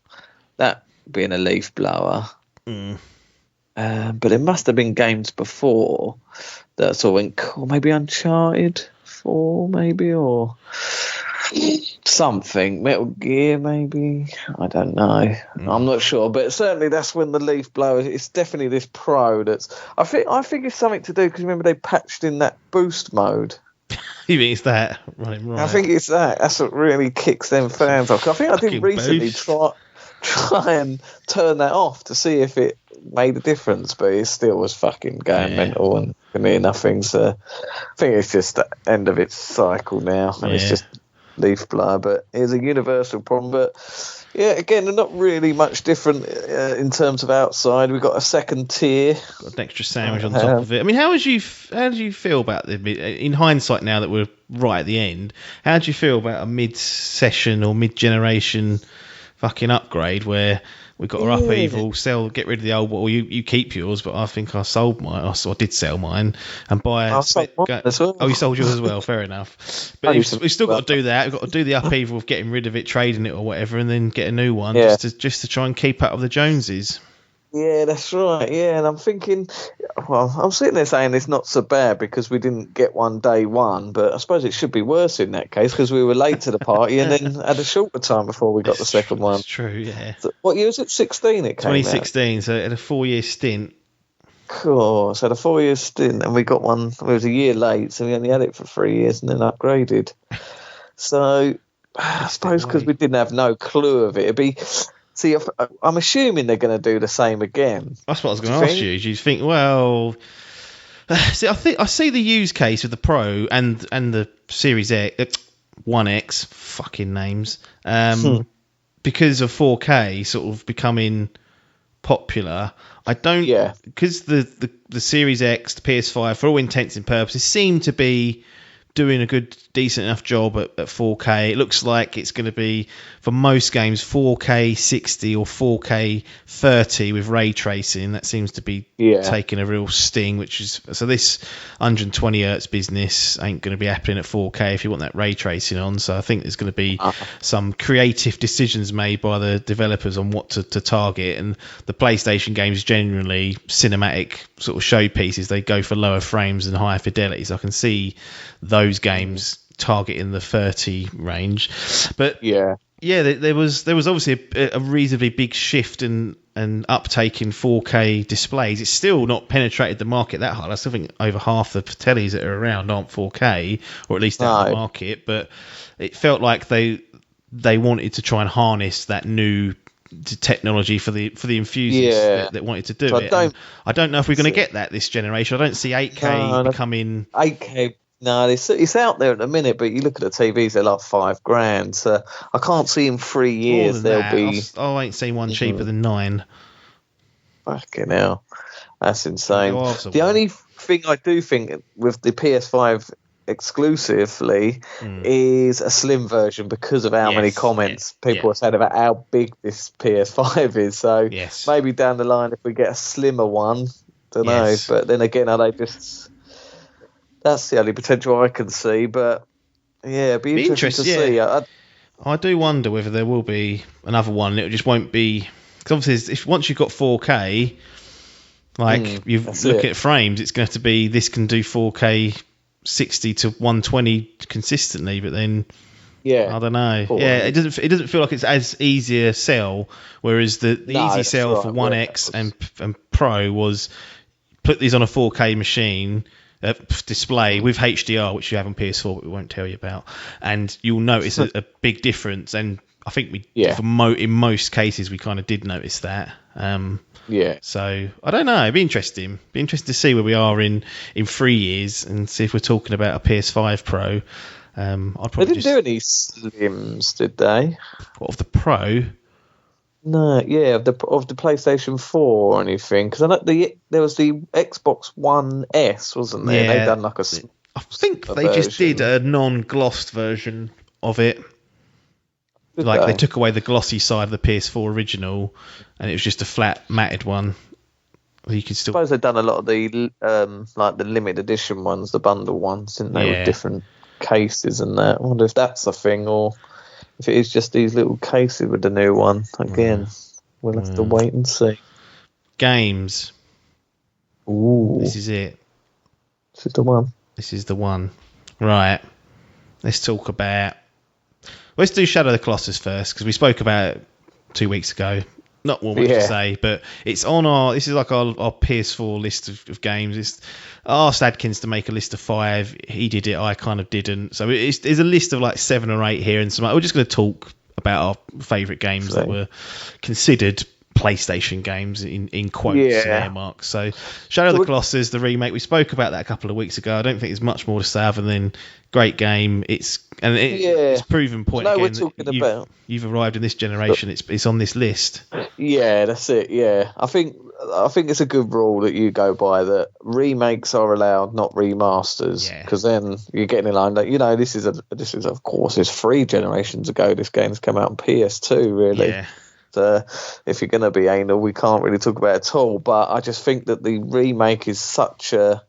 Speaker 3: that being a leaf blower. But it must have been games before that sort of went, maybe Uncharted 4, maybe, or something, Metal Gear maybe, I don't know. I'm not sure, but certainly that's when the leaf blower. It's definitely this Pro that's. I think it's something to do because remember they patched in that boost mode.
Speaker 2: You mean it's that right?
Speaker 3: I think it's that. That's what really kicks them fans off. I think I did recently try and turn that off to see if it made a difference, but it still was fucking going mental and near nothing. So I think it's just the end of its cycle now, and it's just leaf blower. But it's a universal problem. But yeah, again, they're not really much different in terms of outside. We've got a second tier,
Speaker 2: got an extra sandwich on top of it. I mean, how did you feel about in hindsight now that we're right at the end? How do you feel about a mid-session or mid-generation fucking upgrade where we got our upheaval, get rid of the old one, or you keep yours, but I think I sold mine. I did sell mine and buy.
Speaker 3: I sold mine as well.
Speaker 2: Oh, you sold yours as well. Fair enough. But we've still got to do that. We've got to do the upheaval of getting rid of it, trading it, or whatever, and then get a new one just to try and keep up with the Joneses.
Speaker 3: Yeah, that's right. Yeah, and I'm thinking, I'm sitting there saying it's not so bad because we didn't get one day one, but I suppose it should be worse in that case because we were late to the party and then had a shorter time before we got the second one.
Speaker 2: That's true, yeah.
Speaker 3: So, what year was it? 16 it came
Speaker 2: 2016,
Speaker 3: out.
Speaker 2: so it had a 4-year stint.
Speaker 3: Cool. So the 4-year stint, and we got one, it was a year late, so we only had it for 3 years and then upgraded. So I suppose because we didn't have no clue of it, it'd be... See, I'm assuming they're going to do the same again.
Speaker 2: That's what I was going to ask you. Do you think, well... See, I see the use case with the Pro and the Series X, 1X, fucking names, because of 4K sort of becoming popular. I don't, because the Series X, the PS5, for all intents and purposes, seem to be doing a decent enough job at 4K. It looks like it's going to be, for most games, 4K 60 or 4K 30 with ray tracing. That seems to be taking a real sting, so this 120 hertz business ain't going to be happening at 4K if you want that ray tracing on. So I think there's going to be some creative decisions made by the developers on what to target, and the PlayStation games, generally cinematic sort of showpieces, they go for lower frames and higher fidelity. So I can see those games targeting the 30 range. But there was obviously a reasonably big shift and uptake in 4K displays. It's still not penetrated the market that hard. I still think over half the tellies that are around aren't 4K, or at least out of the market. But it felt like they wanted to try and harness that new technology for the enthusiasts that wanted to do it. I don't know if we're going to get that this generation. I don't see 8K becoming
Speaker 3: 8K. No, it's out there at the minute, but you look at the TVs, they're like $5,000. So I can't see in 3 years there'll be.
Speaker 2: I ain't seen one cheaper than $9,000.
Speaker 3: Fucking hell, that's insane. The only thing I do think with the PS5 exclusively is a slim version, because of how many comments people have said about how big this PS5 is. So maybe down the line, if we get a slimmer one, don't know. But then again, are they just? That's the only potential I can see, but it'd be interesting to see.
Speaker 2: I do wonder whether there will be another one. It just won't be, because obviously, once you've got 4K, look at frames, it's going to have to be, this can do 4K 60 to 120 consistently, but then I don't know. It doesn't feel like it's as easy a sell. Whereas the easy sell for One X and Pro was put these on a 4K machine. Display with HDR, which you have on PS4, but we won't tell you about, and you'll notice a big difference. And I think in most cases we kind of did notice that. So I don't know. It'd be interesting. To see where we are in 3 years, and see if we're talking about a PS5 Pro. I'd probably
Speaker 3: they didn't do any slims, did they?
Speaker 2: What, of the Pro?
Speaker 3: No, of the PlayStation 4 or anything, because I know there was the Xbox One S, wasn't there? They done like
Speaker 2: I think they just did a non-glossed version of it. They took away the glossy side of the PS4 original, and it was just a flat matted one. You can still.
Speaker 3: I suppose they've done a lot of the like the limited edition ones, the bundle ones, didn't they? With different cases and that. I wonder if that's a thing, or if it is just these little cases with the new one. Again, we'll have to wait and see.
Speaker 2: Games.
Speaker 3: Ooh.
Speaker 2: This is it.
Speaker 3: This is the one.
Speaker 2: This is the one. Right. Let's talk about... Let's do Shadow of the Colossus first, because we spoke about it 2 weeks ago. Not more much to say, but it's on our... This is like our PS4 list of games. I asked Adkins to make a list of 5. He did it. I kind of didn't. So there's a list of like 7 or 8 here, and some. We're just going to talk about our favourite games that were considered PlayStation games in quotes and air marks. So Shadow of the Colossus, the remake, we spoke about that a couple of weeks ago. I don't think there's much more to say other than great game. It's proven point again. You've arrived in this generation. It's on this list.
Speaker 3: Yeah, that's it. Yeah, I think it's a good rule that you go by, that remakes are allowed, not remasters, because then you're getting in line. Like, this is of course, it's 3 generations ago. This game's come out on PS2, really. Yeah. So if you're going to be anal, we can't really talk about it at all. But I just think that the remake is such a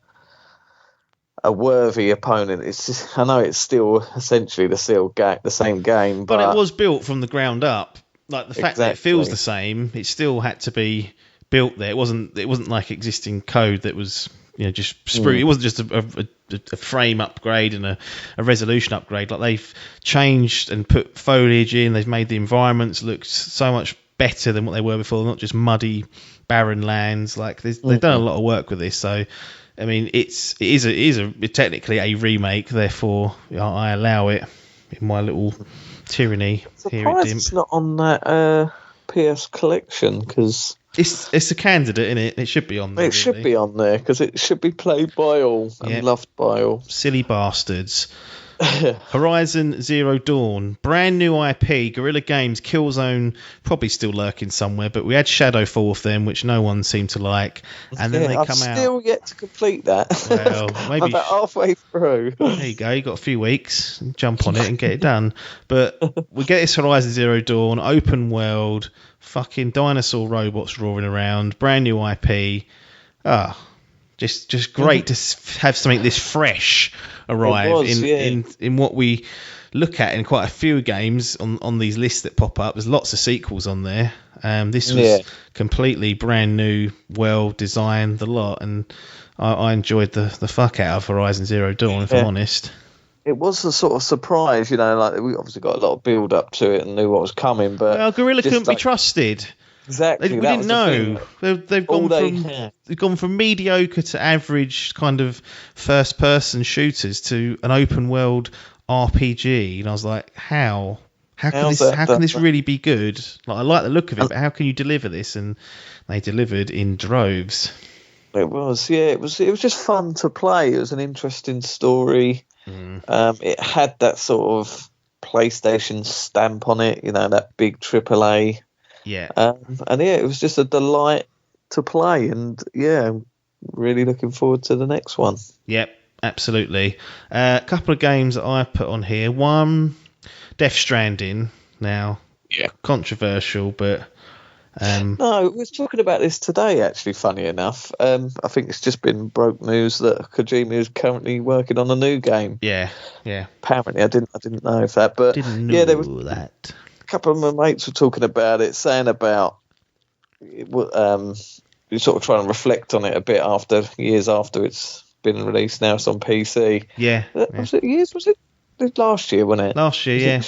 Speaker 3: worthy opponent. It's just, I know it's still essentially the same game, but
Speaker 2: it was built from the ground up. Like the fact that it feels the same, it still had to be built there. It wasn't like existing code that was just sprue. It wasn't just a frame upgrade and a resolution upgrade. Like, they've changed and put foliage in. They've made the environments look so much better than what they were before. Not just muddy, barren lands. Like, they've done a lot of work with this. So, I mean, it is technically a remake. Therefore, I allow it in my little tyranny here at Dimp.
Speaker 3: It's not on that PS collection, because
Speaker 2: it's a candidate, isn't it? It should be on there.
Speaker 3: It should be on there, because it should be played by all and loved by all.
Speaker 2: Silly bastards. Horizon Zero Dawn, brand new IP, Guerrilla Games, Killzone, probably still lurking somewhere, but we had Shadowfall of them, which no one seemed to like, and then they
Speaker 3: I've
Speaker 2: come out.
Speaker 3: still yet to complete that.
Speaker 2: Well, maybe
Speaker 3: I'm about halfway through.
Speaker 2: There you go. You got a few weeks. Jump on it and get it done. But we get this Horizon Zero Dawn, open world, fucking dinosaur robots roaring around, brand new IP. Just great to have something this fresh arrive in what we look at in quite a few games on these lists that pop up. There's lots of sequels on there. This was completely brand new, well designed, the lot, and I enjoyed the fuck out of Horizon Zero Dawn, if I'm honest.
Speaker 3: It was a sort of surprise, like we obviously got a lot of build up to it and knew what was coming, but
Speaker 2: Guerrilla couldn't be trusted.
Speaker 3: Exactly.
Speaker 2: We didn't know. They've gone from mediocre to average kind of first-person shooters to an open-world RPG, and I was like, how can this really be good? Like, I like the look of it, but how can you deliver this? And they delivered in droves.
Speaker 3: It was, It was just fun to play. It was an interesting story. It had that sort of PlayStation stamp on it, that big AAA.
Speaker 2: Yeah.
Speaker 3: It was just a delight to play, and I'm really looking forward to the next one.
Speaker 2: Yep, absolutely. A couple of games that I put on here. One, Death Stranding. Now, controversial, but
Speaker 3: no, we were talking about this today. Actually, funny enough, I think it's just been broke news that Kojima is currently working on a new game.
Speaker 2: Yeah.
Speaker 3: Apparently, I didn't know if that, but
Speaker 2: didn't know
Speaker 3: there was
Speaker 2: that.
Speaker 3: A couple of my mates were talking about it, saying about you sort of trying to reflect on it a bit years after it's been released. Now it's on PC.
Speaker 2: Yeah.
Speaker 3: Was it years? Was it last year? Wasn't it?
Speaker 2: Last year,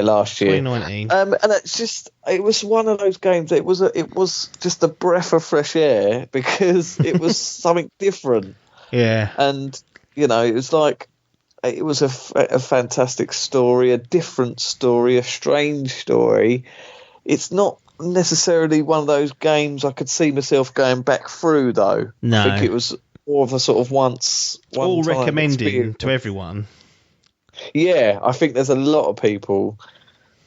Speaker 3: last year.
Speaker 2: 2019.
Speaker 3: And it was one of those games. It was just a breath of fresh air because it was something different.
Speaker 2: Yeah.
Speaker 3: And it was like. It was a fantastic story, a different story, a strange story. It's not necessarily one of those games I could see myself going back through, though.
Speaker 2: No.
Speaker 3: I think it was more of a sort of
Speaker 2: all recommending to everyone.
Speaker 3: Yeah, I think there's a lot of people.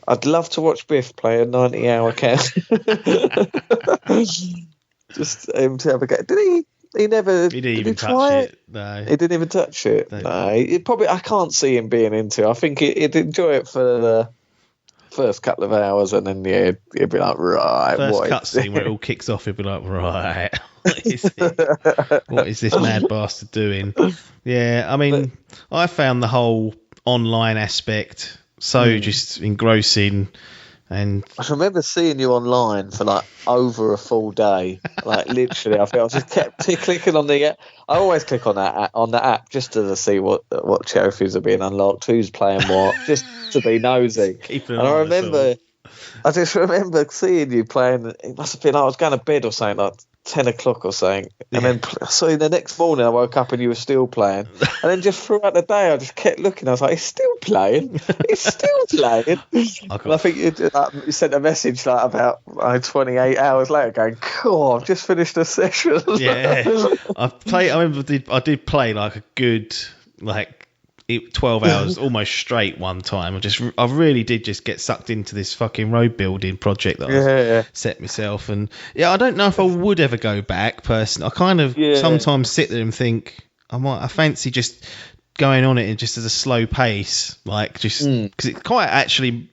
Speaker 3: I'd love to watch Biff play a 90-hour count. Just to have a go. Did he? He didn't
Speaker 2: even touch it. No.
Speaker 3: He didn't even touch it. No. I can't see him being into it. I think he'd enjoy it for the first couple of hours, and then he'd be like, right,
Speaker 2: first cutscene where it all kicks off, he'd be like, right, what is this mad bastard doing? Yeah, I mean, I found the whole online aspect so just engrossing. And
Speaker 3: I remember seeing you online for like over a full day, like literally. I just kept clicking on the. I always click on the app just to see what trophies are being unlocked, who's playing what, just to be nosy. And I just remember seeing you playing. It must have been I was going to bed or something, like 10 o'clock or something, and then the next morning I woke up and you were still playing, and then just throughout the day I just kept looking. I was like, he's still playing. And I think you sent a message like about 28 hours later going, cool, I've just finished a session.
Speaker 2: Yeah. I did play like a good 12 hours almost straight one time. I really did just get sucked into this fucking road building project that I set myself. And I don't know if I would ever go back personally. I kind of sometimes sit there and think I fancy just going on it just at a slow pace, because it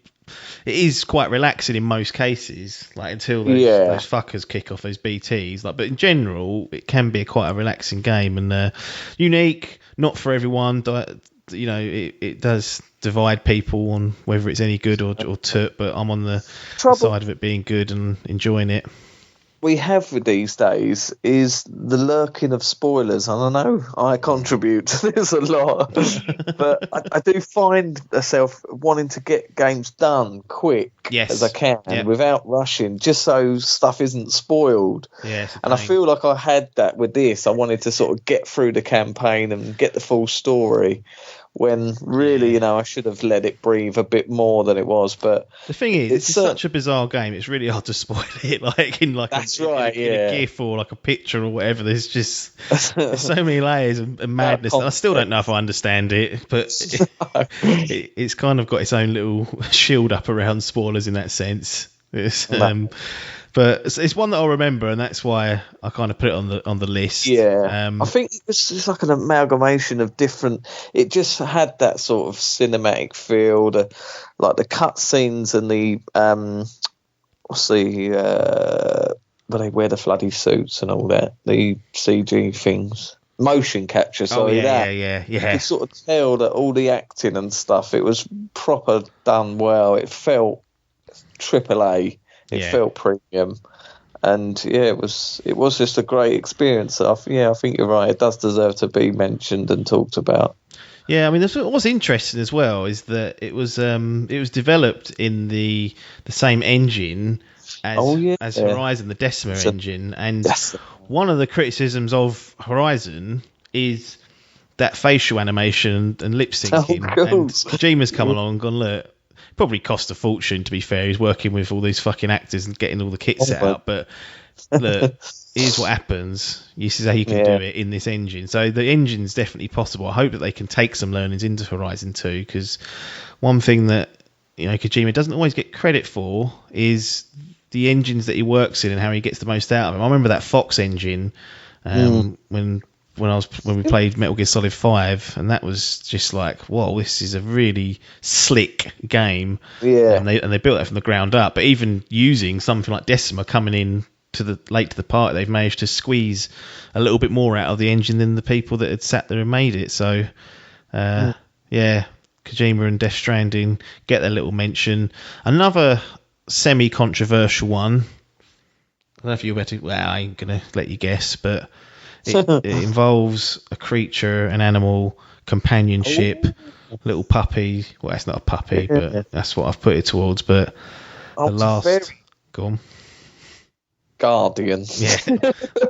Speaker 2: is quite relaxing in most cases, until those fuckers kick off those BTs. But in general, it can be quite a relaxing game and unique, not for everyone. It does divide people on whether it's any good or toot, but I'm on the side of it being good and enjoying it.
Speaker 3: We have with these days is the lurking of spoilers. And I know I contribute to this a lot, but I do find myself wanting to get games done quick as I can without rushing, just so stuff isn't spoiled.
Speaker 2: Yes,
Speaker 3: and I feel like I had that with this. I wanted to sort of get through the campaign and get the full story when really, I should have let it breathe a bit more than it was. But
Speaker 2: the thing is, it's such a bizarre game. It's really hard to spoil it, like in a GIF or like a picture or whatever. There's so many layers and madness. And I still don't know if I understand it, but it's kind of got its own little shield up around spoilers in that sense. But it's one that I'll remember, and that's why I kind of put it on the list.
Speaker 3: Yeah, I think it was just like an amalgamation of different. It just had that sort of cinematic feel, like the cutscenes and the where they wear the floody suits and all that, the CG things, motion capture.
Speaker 2: Yeah.
Speaker 3: You could sort of tell that all the acting and stuff. It was proper done well. It felt AAA. It felt premium, and it was just a great experience. I think you're right. It does deserve to be mentioned and talked about.
Speaker 2: Yeah, I mean, what's interesting as well is that it was developed in the same engine as Horizon, the Decima engine, and one of the criticisms of Horizon is that facial animation and lip syncing. And Kojima's come along and gone, look. Probably cost a fortune, to be fair. He's working with all these fucking actors and getting all the kits set up. But look, here's what happens. This is how you can do it in this engine. So the engine's definitely possible. I hope that they can take some learnings into Horizon 2, because one thing that Kojima doesn't always get credit for is the engines that he works in and how he gets the most out of them. I remember that Fox engine when we played Metal Gear Solid 5, and that was just like, whoa, this is a really slick game.
Speaker 3: Yeah.
Speaker 2: And they built that from the ground up. But even using something like Decima coming in late to the party, they've managed to squeeze a little bit more out of the engine than the people that had sat there and made it. So, Kojima and Death Stranding get their little mention. Another semi-controversial one. I don't know if you're better. Well, I ain't going to let you guess, but it involves a creature, an animal, companionship, little puppy. Well, it's not a puppy, but that's what I've put it towards. But the last... Go on.
Speaker 3: Guardian.
Speaker 2: Yeah,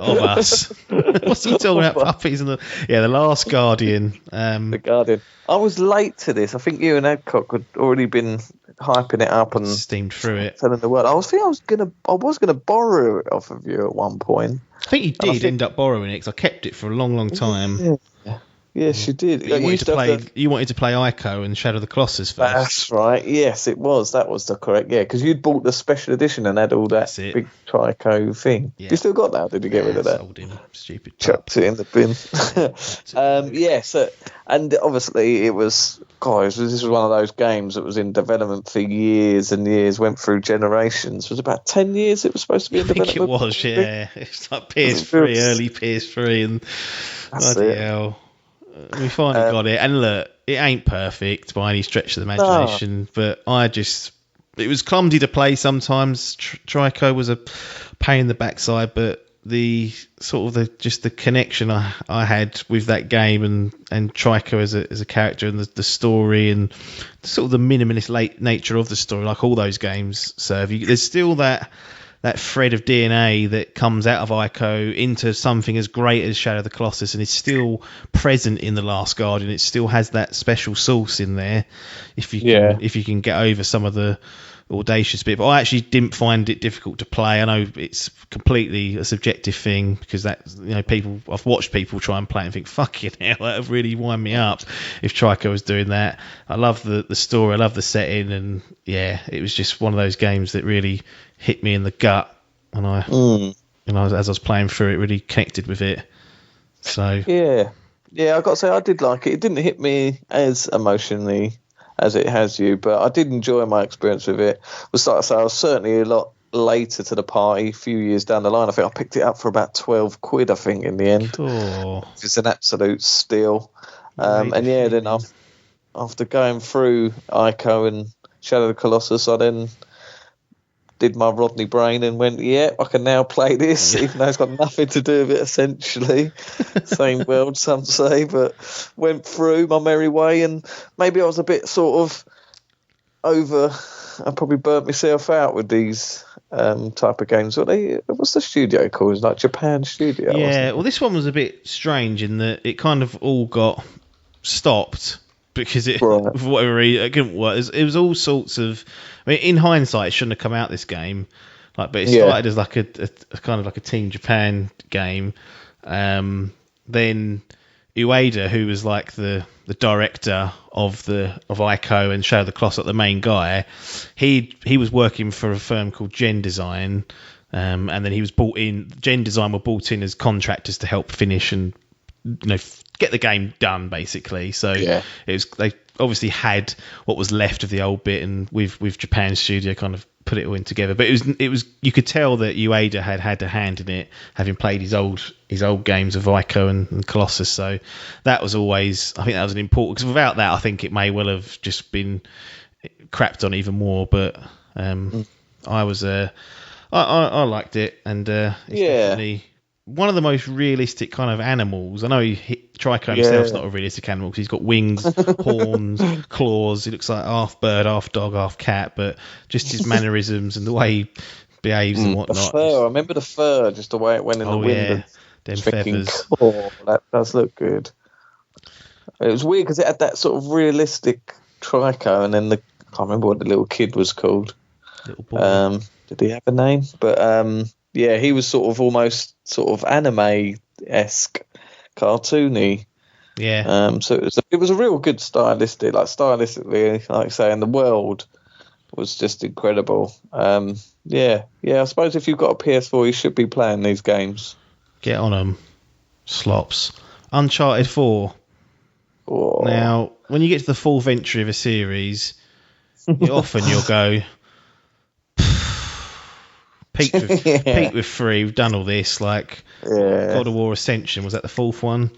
Speaker 2: of us. What's he talking about? Puppies and the Last Guardian.
Speaker 3: The Guardian. I was late to this. I think you and Adcock had already been hyping it up and
Speaker 2: steamed through it.
Speaker 3: Telling the world. I was gonna borrow it off of you at one point.
Speaker 2: I think you did end up borrowing it because I kept it for a long, long time.
Speaker 3: Yeah. Yes, you did.
Speaker 2: You wanted to play Ico and Shadow of the Colossus first.
Speaker 3: That's right. Yes, it was. That was the correct. Yeah, because you'd bought the special edition and had all that big Trico thing. Yeah. You still got that? Or did you get rid of that?
Speaker 2: Sold him. Stupid.
Speaker 3: Chucked it in the bin. So and obviously it was. Guys, this was one of those games that was in development for years and years. Went through generations. It was about 10 years. It was supposed to be in development.
Speaker 2: I think it was. Yeah, it's like PS3, early PS3, and bloody hell. We finally got it, and look, it ain't perfect by any stretch of the imagination, but it was clumsy to play sometimes. Trico was a pain in the backside, but the connection I had with that game and Trico as a character and the story and sort of the minimalist nature of the story, like all those games serve you. There's still that thread of DNA that comes out of Ico into something as great as Shadow of the Colossus, and it's still present in The Last Guardian. It still has that special sauce in there if you can get over some of the audacious bit. But I actually didn't find it difficult to play. I know it's completely a subjective thing because that I've watched people try and play and think, fucking hell, that would really wind me up if Trico was doing that. I love the story, I love the setting, and it was just one of those games that really hit me in the gut, and as I was playing through it, really connected with it. So
Speaker 3: I got to say I did like it. It didn't hit me as emotionally as it has you, but I did enjoy my experience with it. I was certainly a lot later to the party, a few years down the line. I think I picked it up for about £12, I think, in the end.
Speaker 2: Cool.
Speaker 3: It's an absolute steal. Then after going through Ico and Shadow of the Colossus, I then did my Rodney brain and went, I can now play this, even though it's got nothing to do with it, essentially. Same world, some say, but went through my merry way, and maybe I was a bit sort of I probably burnt myself out with these type of games. What's the studio called? It's like Japan Studio.
Speaker 2: Yeah, well, this one was a bit strange in that it kind of all got stopped because for whatever reason it couldn't work. It was all sorts of. I mean, in hindsight, it shouldn't have come out this game. But it started as like a kind of like a Team Japan game. Then Ueda, who was like the director of Ico and Shadow of the Colossus, like the main guy, he was working for a firm called Gen Design, and then he was brought in. Gen Design were brought in as contractors to help finish and get the game done, basically. So it was, they obviously had what was left of the old bit, and with Japan Studio kind of put it all in together. But it was you could tell that Ueda had a hand in it, having played his old games of Ico and Colossus. So that was always, I think that was an important, because without that I think it may well have just been crapped on even more. But I liked it, and it's definitely one of the most realistic kind of animals. I know Trico himself's not a realistic animal because he's got wings, horns, claws. He looks like half bird, half dog, half cat, but just his mannerisms and the way he behaves and whatnot.
Speaker 3: The fur, I remember the fur, just the way it went in the wind.
Speaker 2: Yeah, them feathers.
Speaker 3: Oh, that does look good. It was weird because it had that sort of realistic Trico, and then I can't remember what the little kid was called.
Speaker 2: Little boy.
Speaker 3: Did he have a name? But he was sort of almost sort of anime-esque, cartoony.
Speaker 2: Yeah.
Speaker 3: So it was a real good stylistically, like I say, and the world was just incredible. I suppose if you've got a PS4, you should be playing these games.
Speaker 2: Get on them, slops. Uncharted 4.
Speaker 3: Oh.
Speaker 2: Now, when you get to the fourth entry of a series, you'll go. Peaked with 3. We've done all this. Like God of War Ascension, was that the fourth one?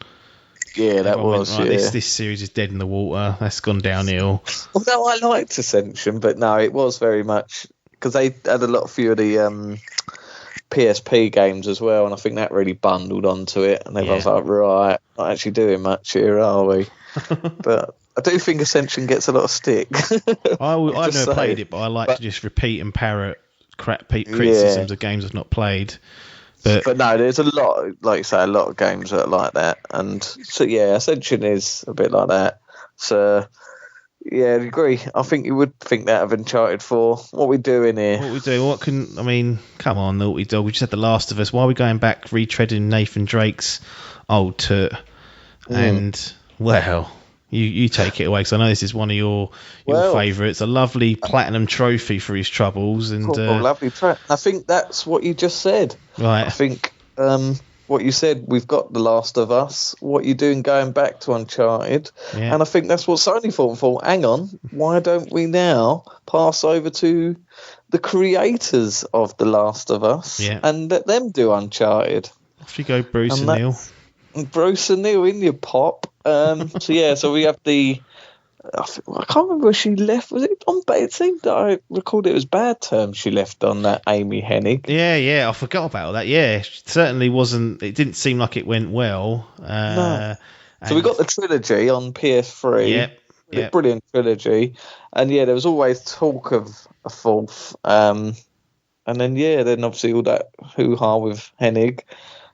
Speaker 3: Yeah, that was.
Speaker 2: This series is dead in the water. That's gone downhill.
Speaker 3: Although I liked Ascension, but no, it was very much because they had a few of the PSP games as well, and I think that really bundled onto it. And everyone's like, right, not actually doing much here, are we? But I do think Ascension gets a lot of stick.
Speaker 2: I've never played it, but I like to just repeat and parrot criticisms of games I've not played. But
Speaker 3: no, there's a lot, like you say, a lot of games that are like that, and so Ascension is a bit like that. So I agree. I think you would think that of Uncharted 4. What are we doing here?
Speaker 2: Come on, Naughty Dog. We just had The Last of Us. Why are we going back retreading Nathan Drake's old toot? And well, you take it away, because I know this is one of your favourites. A lovely platinum trophy for his troubles. And
Speaker 3: lovely track. I think that's what you just said.
Speaker 2: Right.
Speaker 3: I think what you said, we've got The Last of Us. What you doing going back to Uncharted? Yeah. And I think that's what Sony thought. Hang on, why don't we now pass over to the creators of The Last of Us and let them do Uncharted?
Speaker 2: Off you go, Bruce and Neil.
Speaker 3: Bruce and Neil in your pop. So we have the. I can't remember where she left. Was it on? It seemed that I recalled it was Bad Terms she left on that Amy Hennig.
Speaker 2: Yeah, I forgot about all that. Yeah, it certainly wasn't. It didn't seem like it went well.
Speaker 3: No. So we got the trilogy on PS3. Yeah. Brilliant trilogy. And there was always talk of a fourth. And then then obviously all that hoo-ha with Hennig.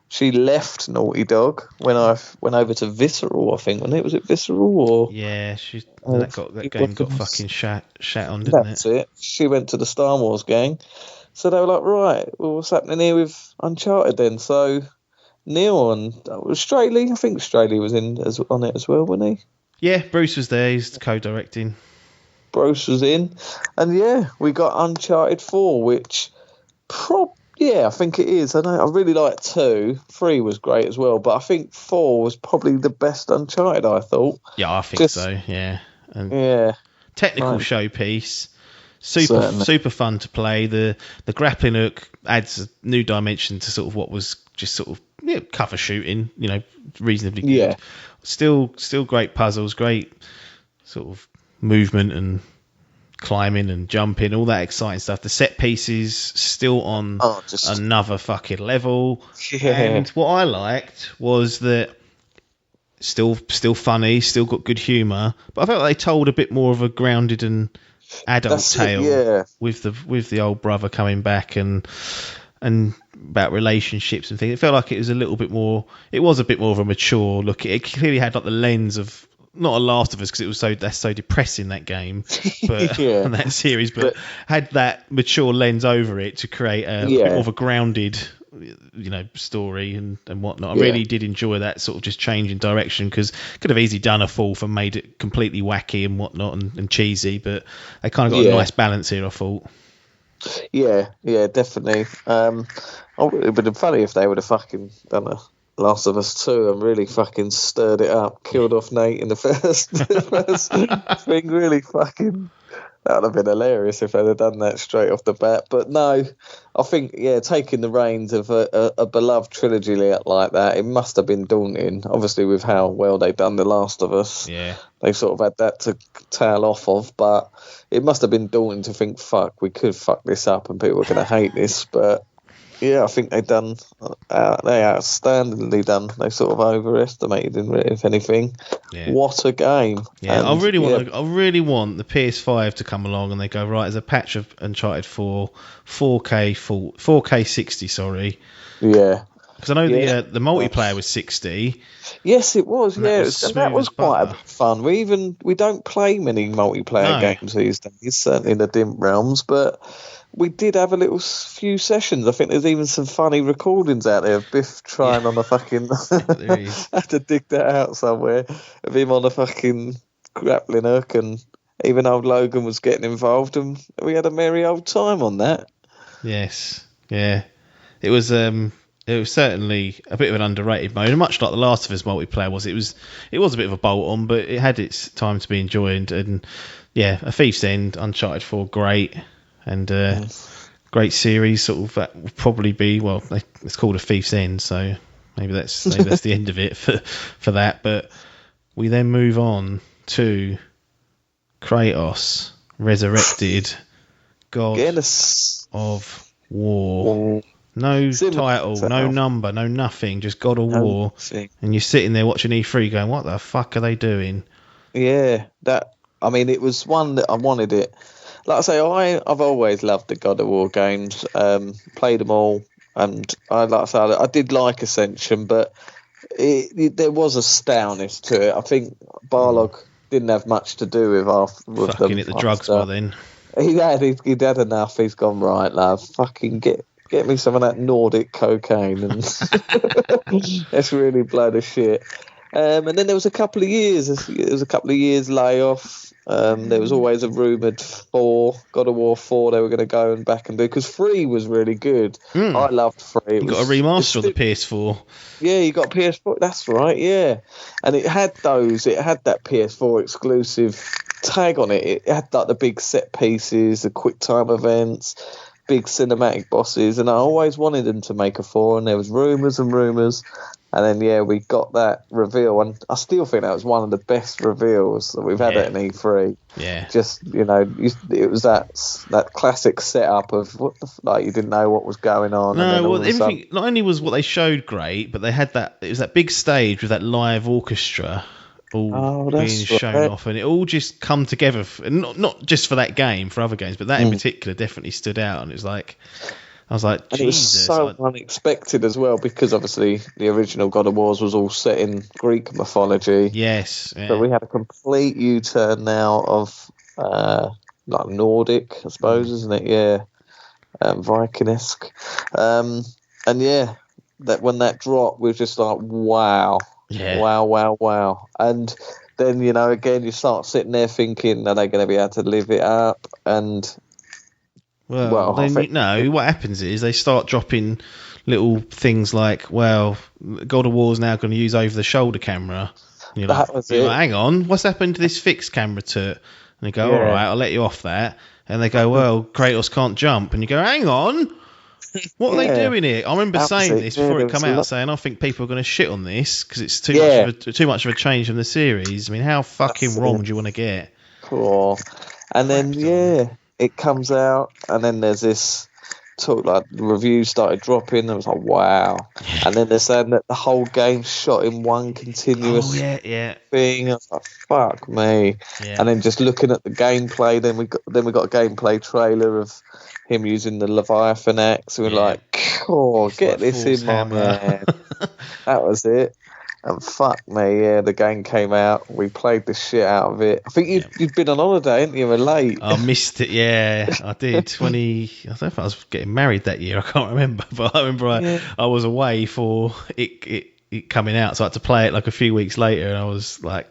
Speaker 3: She left Naughty Dog when I went over to Visceral, I think. Was it Visceral? Or
Speaker 2: that game got fucking shat on, didn't it?
Speaker 3: That's it. She went to the Star Wars gang. So they were like, right, well, what's happening here with Uncharted then? So Neil and Straley, I think Straley was on it as well, wasn't he?
Speaker 2: Yeah, Bruce was there. He's co-directing.
Speaker 3: Bruce was in. And we got Uncharted 4, which I think it is. I really like 2. 3 was great as well, but I think 4 was probably the best Uncharted, I thought.
Speaker 2: Yeah, I think so, yeah. And technical showpiece. Super fun to play. The grappling hook adds a new dimension to sort of what was just sort of cover shooting, reasonably good. Yeah. Still great puzzles, great sort of movement and climbing and jumping, all that exciting stuff. The set pieces still on another fucking level. Yeah. And what I liked was that still funny, still got good humour, but I felt like they told a bit more of a grounded and adult tale with the old brother coming back and about relationships and things. It felt like it was a bit more of a mature look. It clearly had like the lens of not a Last of Us because that's so depressing, that game, but
Speaker 3: Yeah.
Speaker 2: that series, but had that mature lens over it to create a bit more of a grounded, story and whatnot. I really did enjoy that sort of just change in direction, because could have easily done a fourth and made it completely wacky and whatnot and cheesy, but they kind of got a nice balance here, I thought.
Speaker 3: Yeah, definitely. It would have been funny if they would have fucking done a Last of Us 2 and really fucking stirred it up, killed off Nate in the first thing. Really fucking, that would have been hilarious if they'd have done that straight off the bat. But no, I think, taking the reins of a beloved trilogy like that, it must have been daunting. Obviously, with how well they've done The Last of Us, they sort of had that to tail off of. But it must have been daunting to think, fuck, we could fuck this up and people are going to hate this. But yeah, I think they outstandingly done. They sort of overestimated, if anything. Yeah. What a game!
Speaker 2: Yeah, and I really want the PS5 to come along and they go, right, there's a patch of Uncharted 4, 4K 60. Sorry.
Speaker 3: Yeah.
Speaker 2: Because I know the multiplayer was 60.
Speaker 3: Yes, it was. And that was quite fun. We don't play many multiplayer games these days, certainly in the Dimp realms, but we did have a few sessions. I think there's even some funny recordings out there of Biff trying on a fucking... I had to dig that out somewhere, of him on a fucking grappling hook, and even old Logan was getting involved, and we had a merry old time on that.
Speaker 2: Yes, yeah. It was certainly a bit of an underrated mode, much like the Last of Us multiplayer was. It was a bit of a bolt-on, but it had its time to be enjoyed, and A Thief's End, Uncharted 4, great. And great series, sort of. That will probably be, it's called A Thief's End, so maybe that's the end of it for that. But we then move on to Kratos, resurrected, God of War. No title, no number, no nothing, just God of War. And you're sitting there watching E3 going, what the fuck are they doing?
Speaker 3: Yeah, it was one that I wanted it. Like I say, I've always loved the God of War games, played them all, and I did like Ascension, but there was a stoutness to it. I think Barlog didn't have much to do with
Speaker 2: fucking them. At the drugs by then.
Speaker 3: He'd had enough. He's gone, right, love, fucking get me some of that Nordic cocaine, and let's really blow the shit. And then there was a couple of years. It was a couple of years layoff. There was always a rumoured God of War 4 they were going to go and back and do, because 3 was really good. I loved 3.
Speaker 2: You got a remaster of the PS4.
Speaker 3: Yeah, you got PS4. That's right, yeah. And it had that PS4 exclusive tag on it. It had like the big set pieces, the quick time events, big cinematic bosses, and I always wanted them to make a 4, and there was rumours. And then, we got that reveal, and I still think that was one of the best reveals that we've had at an E3.
Speaker 2: Yeah.
Speaker 3: Just, it was that classic setup of you didn't know what was going on.
Speaker 2: No, everything, not only was what they showed great, but they had it was that big stage with that live orchestra all being shown off, and it all just come together, not just for that game, for other games, but that in particular definitely stood out, and it was like... I was like, Jesus.
Speaker 3: It was so unexpected as well, because obviously the original God of Wars was all set in Greek mythology.
Speaker 2: Yes. Yeah.
Speaker 3: But we had a complete U-turn now of Nordic, I suppose, isn't it? Yeah. Viking-esque. That when that dropped, we were just like, wow. Yeah. Wow. And then, again, you start sitting there thinking, are they going to be able to live it up? And...
Speaker 2: what happens is they start dropping little things like, God of War's now going to use over-the-shoulder camera. And you're like, hang on, what's happened to this fixed camera to it? And they go, all right, I'll let you off that. And they go, Kratos can't jump. And you go, hang on, what are they doing here? I remember saying this before it came out, saying I think people are going to shit on this because it's too much of a change from the series. I mean, how fucking wrong do you want to get?
Speaker 3: Cool. And then, it comes out, and then there's this talk, like the reviews started dropping, and I was like, wow. And then they're saying that the whole game's shot in one continuous thing. I was like, fuck me. Yeah. And then just looking at the gameplay, then we got a gameplay trailer of him using the Leviathan axe. We were like, get this in my man. That was it. And fuck me, yeah, the game came out. We played the shit out of it. I think you'd been on holiday, hadn't you? You were late.
Speaker 2: I missed it, yeah. I did. I don't know if I was getting married that year. I can't remember. But I remember I was away for it coming out. So I had to play it like a few weeks later. And I was like...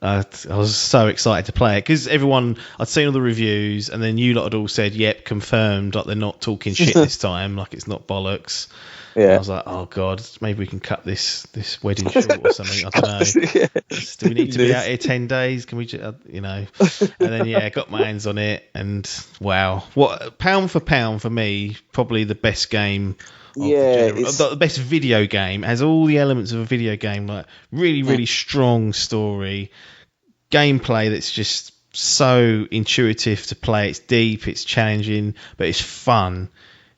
Speaker 2: I was so excited to play it because I'd seen all the reviews, and then you lot had all said, "Yep, confirmed." Like they're not talking shit this time. Like it's not bollocks. Yeah. And I was like, "Oh god, maybe we can cut this wedding short or something." I don't know. Do we need to be out here 10 days? Can we, And then I got my hands on it, and wow, what pound for me, probably the best game. The best video game. It has all the elements of a video game, like really strong story, gameplay that's just so intuitive to play. It's deep, it's challenging, but it's fun.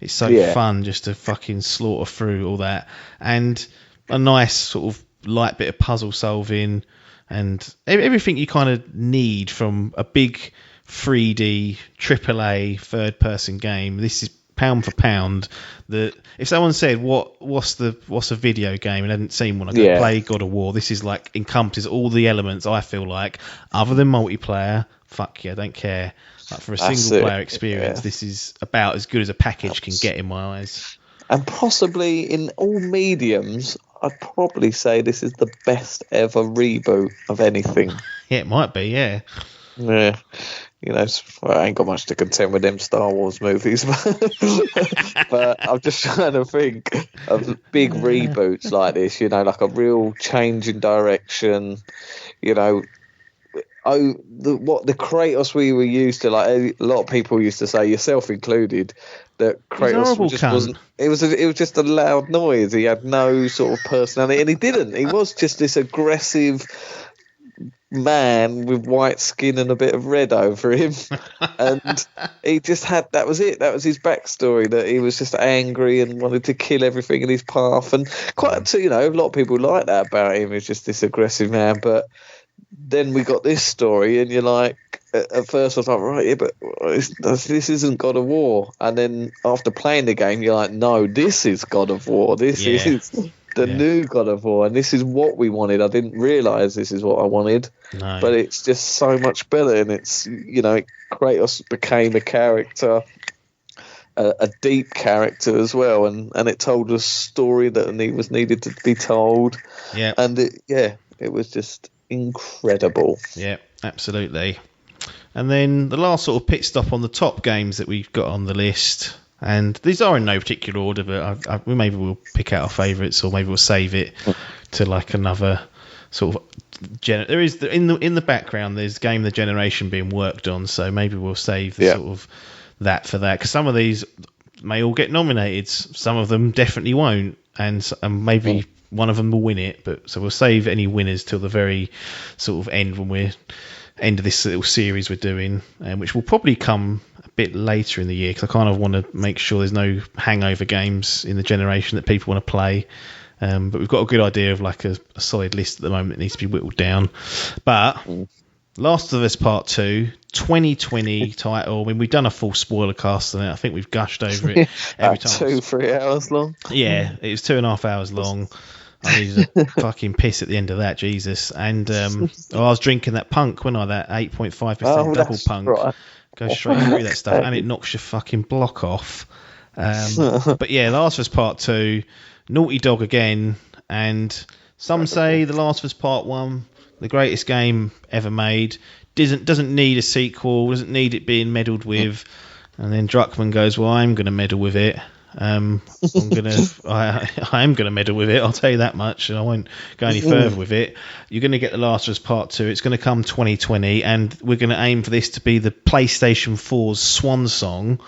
Speaker 2: It's so fun just to fucking slaughter through all that, and a nice sort of light bit of puzzle solving, and everything you kind of need from a big 3D AAA third person game. This is pound for pound. If someone said what's a video game and hadn't seen one, I could play God of War. This is like encompasses all the elements. I feel like, other than multiplayer, fuck yeah, don't care. Like for a single player experience, this is about as good as a package can get in my eyes.
Speaker 3: And possibly in all mediums, I'd probably say this is the best ever reboot of anything.
Speaker 2: Yeah, it might be. Yeah.
Speaker 3: I ain't got much to contend with them Star Wars movies, but I'm just trying to think of big reboots like this, like a real change in direction, the Kratos we were used to, like a lot of people used to say, yourself included, that Kratos just wasn't. It was just a loud noise. He had no sort of personality, and he didn't. He was just this aggressive man with white skin and a bit of red over him, and he just had that was his backstory, that he was just angry and wanted to kill everything in his path, and a lot of people like that about him. He's just this aggressive man. But then we got this story, and you're like, at first I was like, right, yeah, but this isn't God of War, and then after playing the game you're like, no, this is God of War. This is the new God of War, and this is what we wanted. I didn't realise this is what I wanted, but it's just so much better. And it's, Kratos became a character, a deep character as well, and it told a story that was needed to be told. Yeah, and it was just incredible.
Speaker 2: Yeah, absolutely. And then the last sort of pit stop on the top games that we've got on the list. And these are in no particular order, but maybe we'll pick out our favourites, or maybe we'll save it to like another sort of. There is in the background. There's Game of the Generation being worked on, so maybe we'll save the sort of that for that, because some of these may all get nominated, some of them definitely won't, and maybe one of them will win it. But so we'll save any winners till the very sort of end, when we're end of this little series we're doing, which will probably come a bit later in the year, because I kind of want to make sure there's no hangover games in the generation that people want to play. But we've got a good idea of like a solid list at the moment that needs to be whittled down. But Last of Us Part 2, 2020 title. I mean, we've done a full spoiler cast on it. I think we've gushed over it every time.
Speaker 3: 2-3 hours long.
Speaker 2: Yeah, it was 2.5 hours long. I needed a fucking piss at the end of that, Jesus. And I was drinking that punk, wasn't I? That 8.5% double punk. Right. Go straight through that stuff, and it knocks your fucking block off. But yeah, Last of Us Part 2, Naughty Dog again, and some say The Last of Us Part 1, the greatest game ever made, doesn't need a sequel, doesn't need it being meddled with. And then Druckmann goes, well, I'm going to meddle with it. I am going to meddle with it, I'll tell you that much, and I won't go any further with it. You're going to get The Last of Us Part 2. It's going to come 2020, and we're going to aim for this to be the PlayStation 4's swan song,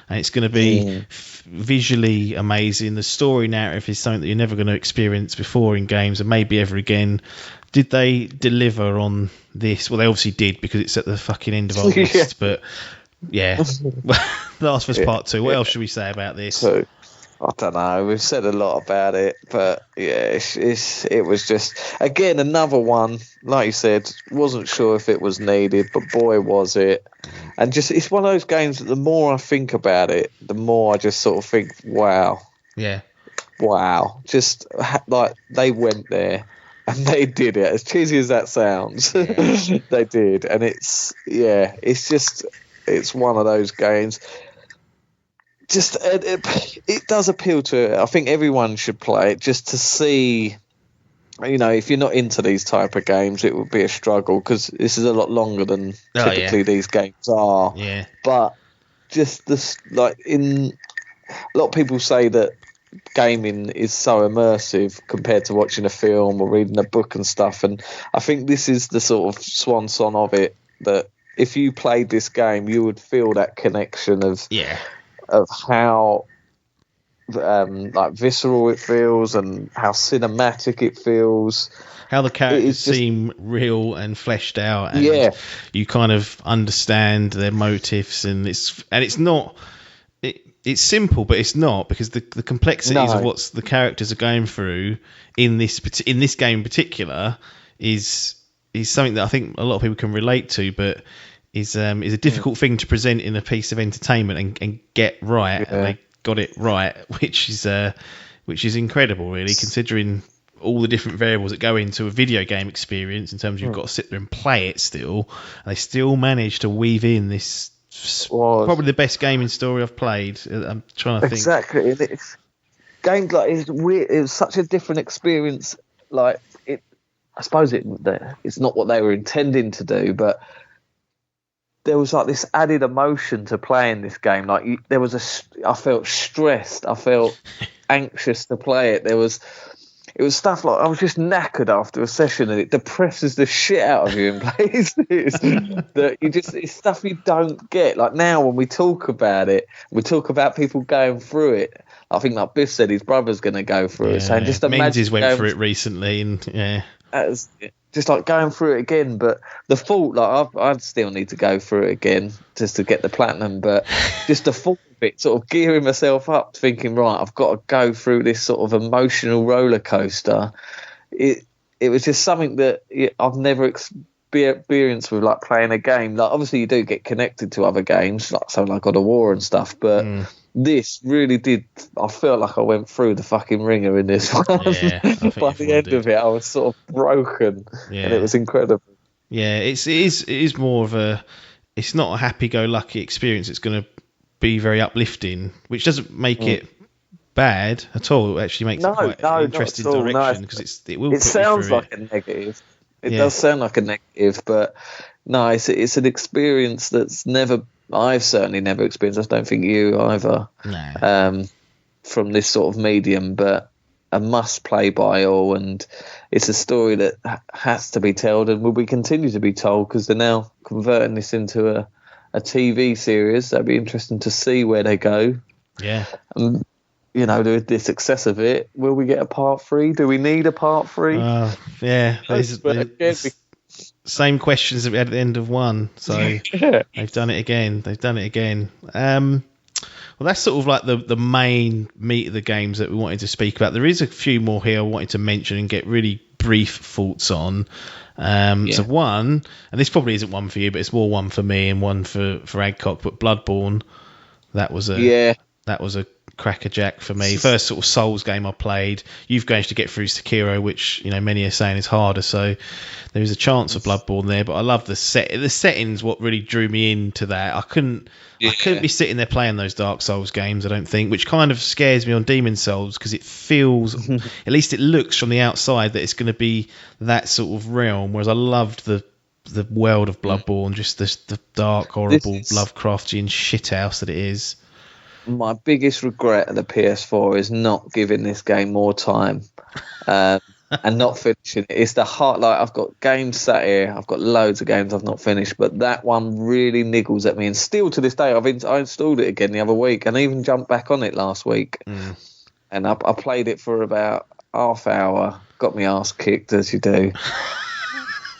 Speaker 2: and it's going to be visually amazing. The story narrative is something that you're never going to experience before in games, and maybe ever again. Did they deliver on this? Well, they obviously did, because it's at the fucking end of our list, but yeah. Last of Us Part 2. What else should we say about this?
Speaker 3: I don't know. We've said a lot about it, but yeah, it was just, again, another one, like you said, wasn't sure if it was needed, but boy, was it. And just, it's one of those games that the more I think about it, the more I just sort of think, wow.
Speaker 2: Yeah.
Speaker 3: Wow. Just like they went there. And they did it, as cheesy as that sounds. They did, and it's one of those games. Just it does appeal to. I think everyone should play it just to see. If you're not into these type of games, it would be a struggle because this is a lot longer than typically these games are.
Speaker 2: Yeah.
Speaker 3: But just this, a lot of people say that gaming is so immersive compared to watching a film or reading a book and stuff, and I think this is the sort of swan song of it, that if you played this game you would feel that connection of how visceral it feels and how cinematic it feels,
Speaker 2: how the characters seem real and fleshed out, and you kind of understand their motives, and it's not. It's simple, but it's not, because the complexities of what the characters are going through in this game in particular is something that I think a lot of people can relate to, but is a difficult thing to present in a piece of entertainment and get right. And they got it right, which is incredible, really, considering all the different variables that go into a video game experience in terms of you've got to sit there and play it still, and they still manage to weave in this. Probably the best gaming story I've played. I'm trying to think.
Speaker 3: Exactly. It's games like it's weird. It was such a different experience. I suppose it's not what they were intending to do, but there was this added emotion to playing this game. I felt stressed. I felt anxious to play it. It was stuff like I was just knackered after a session, and it depresses the shit out of you in places that it's stuff you don't get. Like now, when we talk about it, we talk about people going through it. I think, like Biff said, his brother's going to go through it. So just imagine
Speaker 2: Menzies went through it recently, and
Speaker 3: just going through it again. But the thought, I'd still need to go through it again just to get the platinum. But just the thought of it, sort of gearing myself up, thinking, right, I've got to go through this sort of emotional roller coaster. It was just something that I've never experienced with playing a game. Obviously, you do get connected to other games, like something like God of War and stuff, but. This really did. I felt like I went through the fucking ringer in this one.
Speaker 2: Yeah,
Speaker 3: by the end of it, I was sort of broken, and it was incredible.
Speaker 2: Yeah, it is more of a. It's not a happy-go-lucky experience. It's going to be very uplifting, which doesn't make it bad at all. It actually makes it quite an interesting direction, because it will. It
Speaker 3: sounds like a negative. It does sound like a negative, but no, it's an experience that's I've certainly never experienced. I don't think you either.
Speaker 2: No.
Speaker 3: From this sort of medium, but a must play by all, and it's a story that has to be told and will be continue to be told, because they're now converting this into a TV series. That'd be interesting to see where they go.
Speaker 2: Yeah.
Speaker 3: The success of it. Will we get a part 3? Do we need a part 3?
Speaker 2: Yeah. Same questions that we had at the end of 1, so they've done it again. Well, that's sort of like the main meat of the games that we wanted to speak about. There is a few more here I wanted to mention and get really brief thoughts on. So one, and this probably isn't one for you, but it's more one for me and one for Adcock, but Bloodborne, that was a crackerjack for me. First sort of Souls game I played. You've managed to get through Sekiro, which many are saying is harder, so there is a chance of Bloodborne there. But I love the settings. What really drew me into that, I couldn't be sitting there playing those Dark Souls games, I don't think, which kind of scares me on Demon Souls, because it feels, at least it looks from the outside, that it's going to be that sort of realm. Whereas I loved the world of Bloodborne, just the dark, horrible Lovecraftian shithouse that it is.
Speaker 3: My biggest regret of the PS4 is not giving this game more time and not finishing it. It's the heart. I've got games sat here. I've got loads of games I've not finished, but that one really niggles at me. And still to this day, I installed it again the other week, and I even jumped back on it last week. And I played it for about half hour. Got my ass kicked, as you do.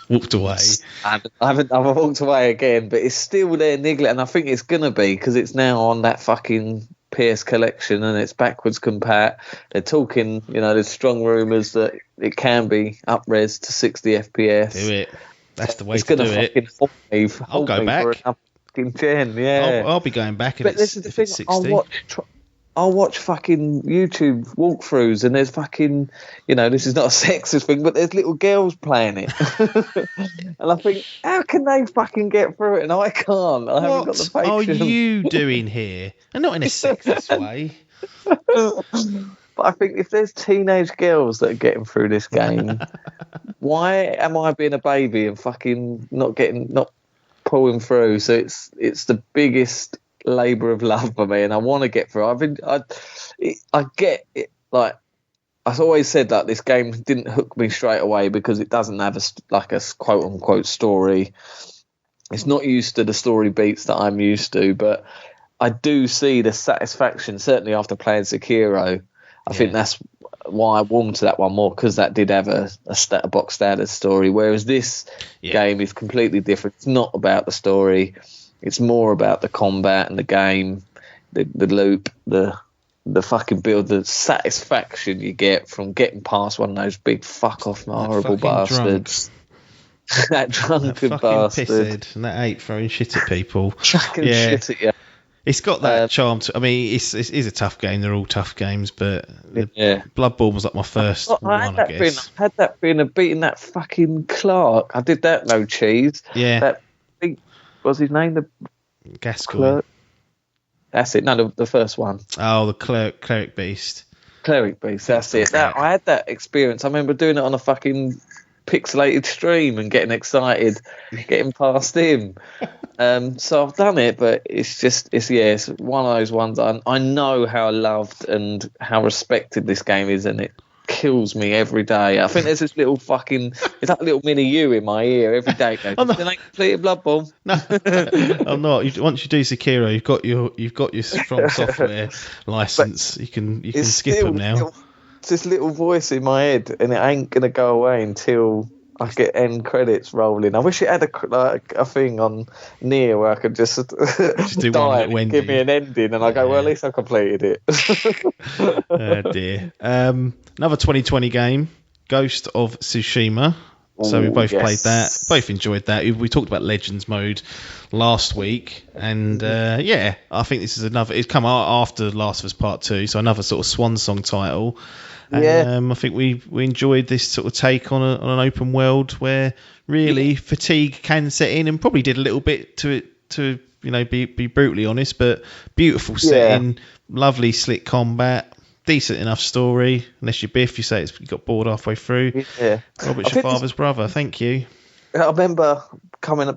Speaker 2: Walked away.
Speaker 3: I've walked away again, but it's still there niggling, and I think it's gonna be, because it's now on that fucking PS collection and it's backwards compat. They're talking, there's strong rumours that it can be up-res to 60 FPS.
Speaker 2: Do it. That's the way to do it. I'll go back.
Speaker 3: For an fucking gen, yeah.
Speaker 2: I'll be going back.
Speaker 3: But this is the thing. I'll watch fucking YouTube walkthroughs, and there's fucking, this is not a sexist thing, but there's little girls playing it. And I think, how can they fucking get through it and I can't? I haven't got the patience.
Speaker 2: What are you doing here? And not in a sexist way.
Speaker 3: But I think if there's teenage girls that are getting through this game, why am I being a baby and fucking not pulling through? So it's the biggest labour of love for me, and I want to get through. I get it. Like I've always said, that this game didn't hook me straight away because it doesn't have a quote unquote story. It's not used to the story beats that I'm used to, but I do see the satisfaction, certainly after playing Sekiro. I think that's why I warmed to that one more, because that did have a box standard story, whereas this game is completely different. It's not about the story. It's more about the combat and the game, the loop, the fucking build, the satisfaction you get from getting past one of those big fuck off horrible bastards. That drunken bastard.
Speaker 2: Pisshead, and that ape throwing shit at people.
Speaker 3: Chucking shit at you.
Speaker 2: It's got that charm to. I mean, it is a tough game. They're all tough games, but Bloodborne was like my first one. I guess.
Speaker 3: I had that feeling of beating that fucking Clark. I did that, no cheese.
Speaker 2: Yeah.
Speaker 3: That big, what's his name? The
Speaker 2: Gascoigne.
Speaker 3: That's it. No, the first one.
Speaker 2: Oh, the cleric beast.
Speaker 3: Cleric beast. That's it. I had that experience. I remember doing it on a fucking pixelated stream and getting excited, getting past him. So I've done it, but it's one of those ones. I know how loved and how respected this game is, and it kills me every day. I think there's this little it's like a little mini you in my ear every day. Then I completed Bloodborne.
Speaker 2: No, I'm not. Once you do Sekiro, you've got your From Software license. You can skip them now.
Speaker 3: It's this little voice in my head, and it ain't gonna go away until I get end credits rolling. I wish it had a thing on Nier where I could just
Speaker 2: do
Speaker 3: die
Speaker 2: one
Speaker 3: and give me an ending, and I go, well, at least I completed it.
Speaker 2: Oh dear. Another 2020 game, Ghost of Tsushima. So we both played that, both enjoyed that. We talked about Legends mode last week, and I think this is another. It's come out after Last of Us Part 2, so another sort of swan song title. And I think we enjoyed this sort of take on an open world where really fatigue can set in, and probably did a little bit to it to be brutally honest, but beautiful setting, lovely slick combat, decent enough story. Unless you're Biff, you say you got bored halfway through. Yeah, Robert's your father's brother. Thank you.
Speaker 3: I remember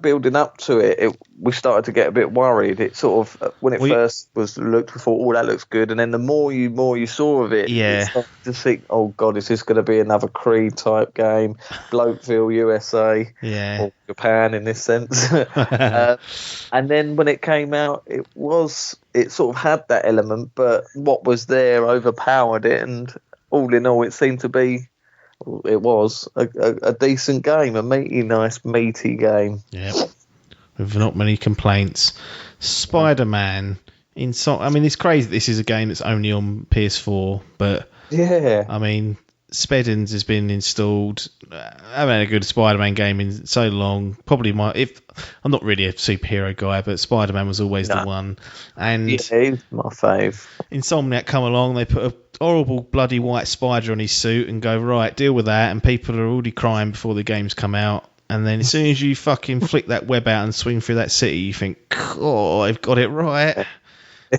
Speaker 3: building up to it, we started to get a bit worried. It sort of, when it first was looked, we thought, oh, that looks good. And then the more you saw of it, you started to think, oh, God, is this going to be another Creed type game? Blokeville, USA, or Japan in this sense. And then when it came out, it sort of had that element, but what was there overpowered it. And all in all, it seemed to be, it was a decent game, a meaty game.
Speaker 2: Yeah, with not many complaints. Spider-Man. I mean, it's crazy that this is a game that's only on PS4, but I mean, Speddens has been installed. I haven't had a good Spider-Man game in so long. Probably I'm not really a superhero guy, but Spider-Man was always the one. And
Speaker 3: he's my fave.
Speaker 2: Insomniac come along, they put a horrible bloody white spider on his suit and go, right, deal with that, and people are already crying before the games come out. And then as soon as you fucking flick that web out and swing through that city, you think, oh, they've got it right.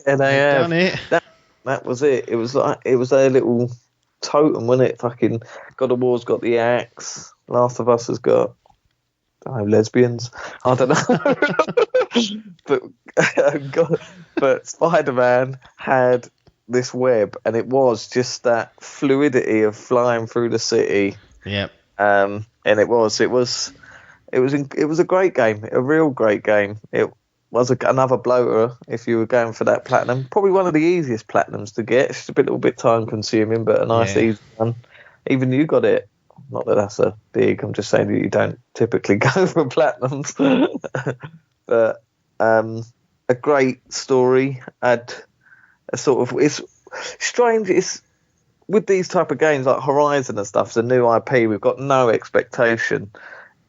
Speaker 3: Yeah, they have
Speaker 2: done it.
Speaker 3: That was it. It was their little totem, wasn't it? Fucking God of War's got the axe. Last of Us has got lesbians. I don't know. but Spider-Man had this web, and it was just that fluidity of flying through the city.
Speaker 2: Yep.
Speaker 3: And it was a great game, a real great game. It was another bloater if you were going for that platinum. Probably one of the easiest platinums to get. It's a little bit time consuming, but a nice easy one. Even you got it. Not that that's a dig. I'm just saying that you don't typically go for platinums. But a great story. It's strange. It's with these type of games like Horizon and stuff. It's a new IP. We've got no expectation.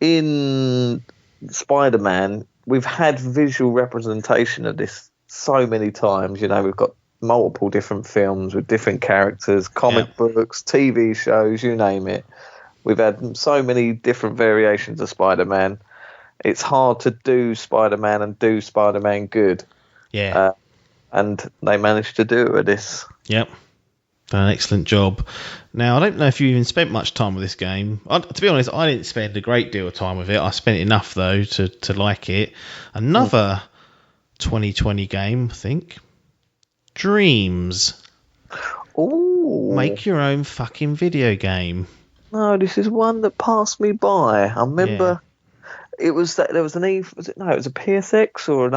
Speaker 3: In Spider-Man, we've had visual representation of this so many times. We've got multiple different films with different characters, comic books, TV shows, you name it. We've had so many different variations of Spider-Man. It's hard to do Spider-Man and do Spider-Man good.
Speaker 2: Yeah.
Speaker 3: And they managed to do it with this.
Speaker 2: Yep. Done an excellent job. Now, I don't know if you even spent much time with this game. To be honest, I didn't spend a great deal of time with it. I spent enough, though, to like it. Another 2020 game, I think. Dreams.
Speaker 3: Ooh.
Speaker 2: Make your own fucking video game.
Speaker 3: No, this is one that passed me by. I remember it was that there was an Eve. Was it? No, it was a PSX or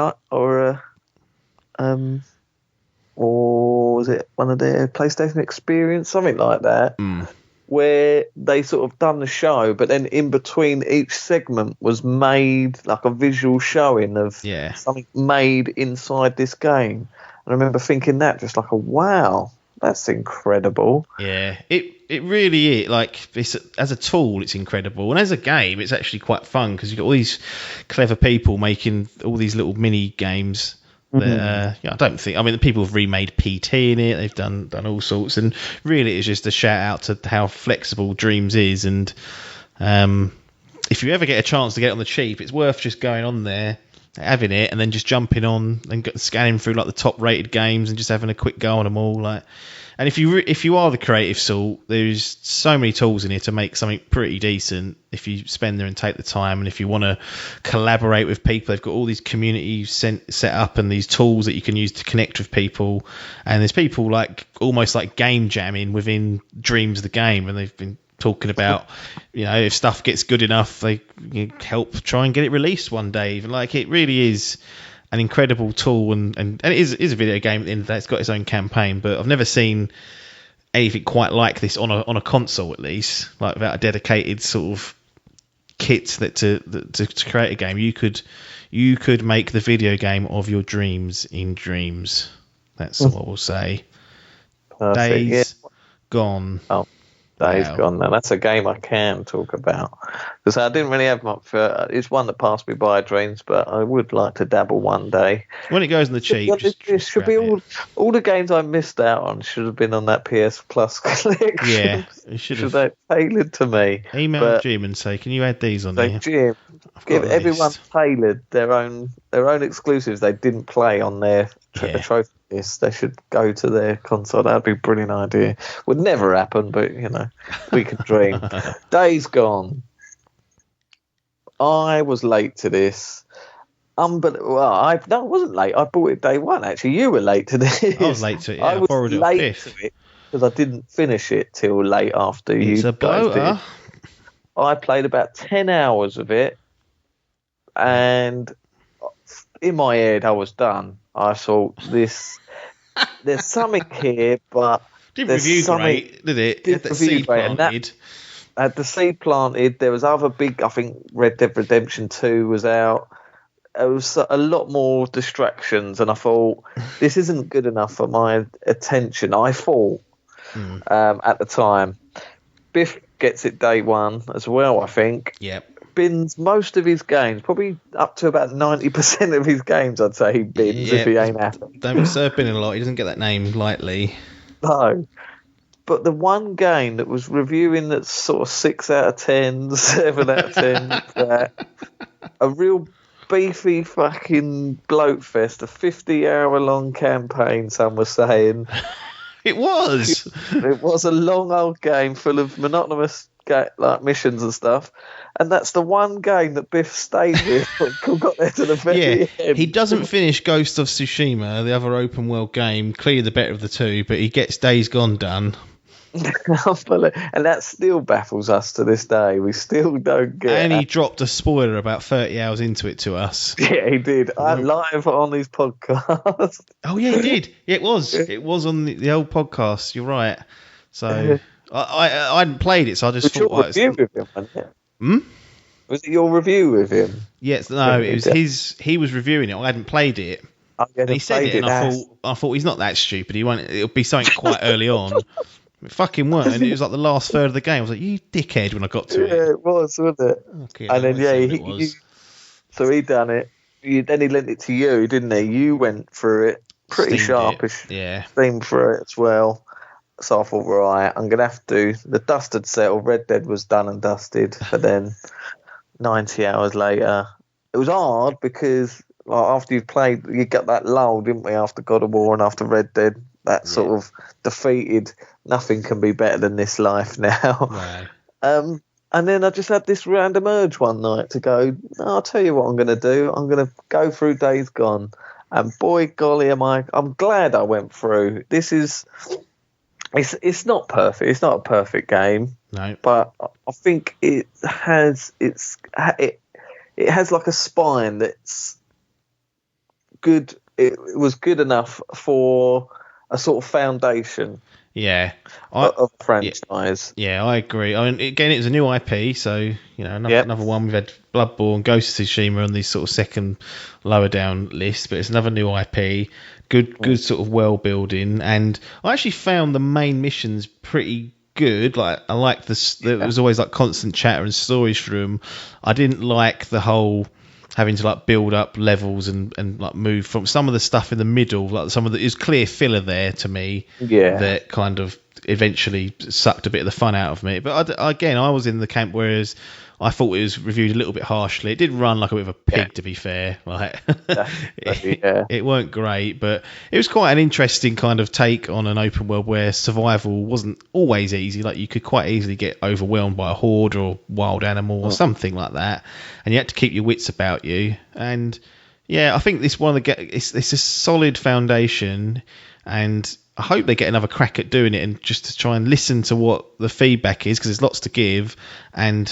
Speaker 3: was it one of their PlayStation Experience, something like that, where they sort of done the show, but then in between each segment was made like a visual showing of something made inside this game. And I remember thinking that just like, wow, that's incredible.
Speaker 2: Yeah, it really is. Like, as a tool, it's incredible, and as a game, it's actually quite fun because you've got all these clever people making all these little mini games. That, I don't think. I mean, the people have remade PT in it. They've done all sorts, and really, it's just a shout out to how flexible Dreams is. And if you ever get a chance to get it on the cheap, it's worth just going on there, having it, and then just jumping on and scanning through like the top rated games and just having a quick go on them all. Like, and if you are the creative sort, there's so many tools in here to make something pretty decent if you spend there and take the time. And if you want to collaborate with people, they've got all these communities set up and these tools that you can use to connect with people. And there's people like almost like game jamming within Dreams the game, and they've been talking about, if stuff gets good enough, they help try and get it released one day. Even like, it really is an incredible tool, and it is a video game at the end of the day. It's got its own campaign, but I've never seen anything quite like this on a console, at least, like without a dedicated sort of kit to create a game. You could make the video game of your dreams in Dreams. That's what we'll say.
Speaker 3: Perfect.
Speaker 2: Days gone.
Speaker 3: Oh. Days gone. Now that's a game I can talk about because I didn't really have much. It's one that passed me by, Dreams, but I would like to dabble one day.
Speaker 2: When it goes in the cheap,
Speaker 3: it should be all the games I missed out on should have been on that PS Plus collection.
Speaker 2: Yeah, it should have.
Speaker 3: They tailored to me.
Speaker 2: Email Jim and say, can you add these on here?
Speaker 3: Jim, give everyone tailored their own exclusives they didn't play on their trophy list. They should go to their console. That'd be a brilliant idea. Would never happen, but we can dream. Days gone. I was late to this. I wasn't late. I bought it day one. Actually, you were late to this.
Speaker 2: I was late to it. Yeah, I borrowed it
Speaker 3: late to it because I didn't finish it till late after you guys did. I played about 10 hours of it, and in my head, I was done. I thought there's something here, but
Speaker 2: didn't review great, did it? Had that seed planted.
Speaker 3: Had the seed planted. There was other big. I think Red Dead Redemption 2 was out. There was a lot more distractions, and I thought this isn't good enough for my attention. I thought at the time. Biff gets it day one as well, I think.
Speaker 2: Yep.
Speaker 3: Bins most of his games, probably up to about 90% of his games, I'd say he bins if he ain't happy.
Speaker 2: Don't serve bin a lot. He doesn't get that name lightly.
Speaker 3: No. But the one game that was reviewing that's sort of 6 out of 10, 7 out of 10, a real beefy fucking bloat fest, a 50-hour long campaign, some were saying.
Speaker 2: It was.
Speaker 3: It was a long old game full of monotonous like missions and stuff, and that's the one game that Biff stayed with and got there to the very end.
Speaker 2: He doesn't finish Ghost of Tsushima, the other open world game, clearly the better of the two, but he gets Days Gone done.
Speaker 3: And that still baffles us to this day. We still don't get.
Speaker 2: And he dropped a spoiler about 30 hours into it to us.
Speaker 3: Yeah, he did. Live on his podcast.
Speaker 2: Oh yeah, he did. Yeah, it was. It was on the old podcast. You're right. So I hadn't played it, so I just thought.
Speaker 3: Your review with him, wasn't it? Was it your review with him?
Speaker 2: Yes. No, it was his. He was reviewing it. I hadn't played it. And he said it, and I thought he's not that stupid. He won't. It'll be something quite early on. It fucking weren't, and it was like the last third of the game. I was like, "You dickhead!" When I got to it.
Speaker 3: Yeah, it was, wasn't it? Okay, and then so he done it. Then he lent it to you, didn't he? You went through it. pretty sharpish.
Speaker 2: Yeah.
Speaker 3: Steam for it as well. So I thought, right, I'm gonna have to do the dust had settled. Red Dead was done and dusted, but then 90 hours later, it was hard because like, after you've played, you get that lull, didn't we? After God of War and after Red Dead, that sort of defeated. Nothing can be better than this life now.
Speaker 2: Right.
Speaker 3: And then I just had this random urge one night to go, no, I'll tell you what I'm going to do. I'm going to go through Days Gone. And boy, golly, I'm glad I went through. It's not perfect. It's not a perfect game.
Speaker 2: No.
Speaker 3: But I think it has like a spine that's good. It was good enough for a sort of foundation.
Speaker 2: Yeah,
Speaker 3: of franchise.
Speaker 2: Yeah, I agree. I mean, again, it was a new IP, so another one. We've had Bloodborne, Ghost of Tsushima on these sort of second lower down list, but it's another new IP. Good sort of world building, and I actually found the main missions pretty good. Like I liked this. There was always like constant chatter and stories through them. I didn't like the whole having to like build up levels and like move from some of the stuff in the middle, like some of the is clear filler there to me.
Speaker 3: Yeah,
Speaker 2: that kind of eventually sucked a bit of the fun out of me. But I was in the camp, whereas I thought it was reviewed a little bit harshly. It did run like a bit of a pig, to be fair. Like it weren't great, but it was quite an interesting kind of take on an open world where survival wasn't always easy. Like you could quite easily get overwhelmed by a horde or wild animal or something like that, and you had to keep your wits about you. And yeah, I think this one of the it's a solid foundation, and I hope they get another crack at doing it, and just to try and listen to what the feedback is, because there's lots to give. And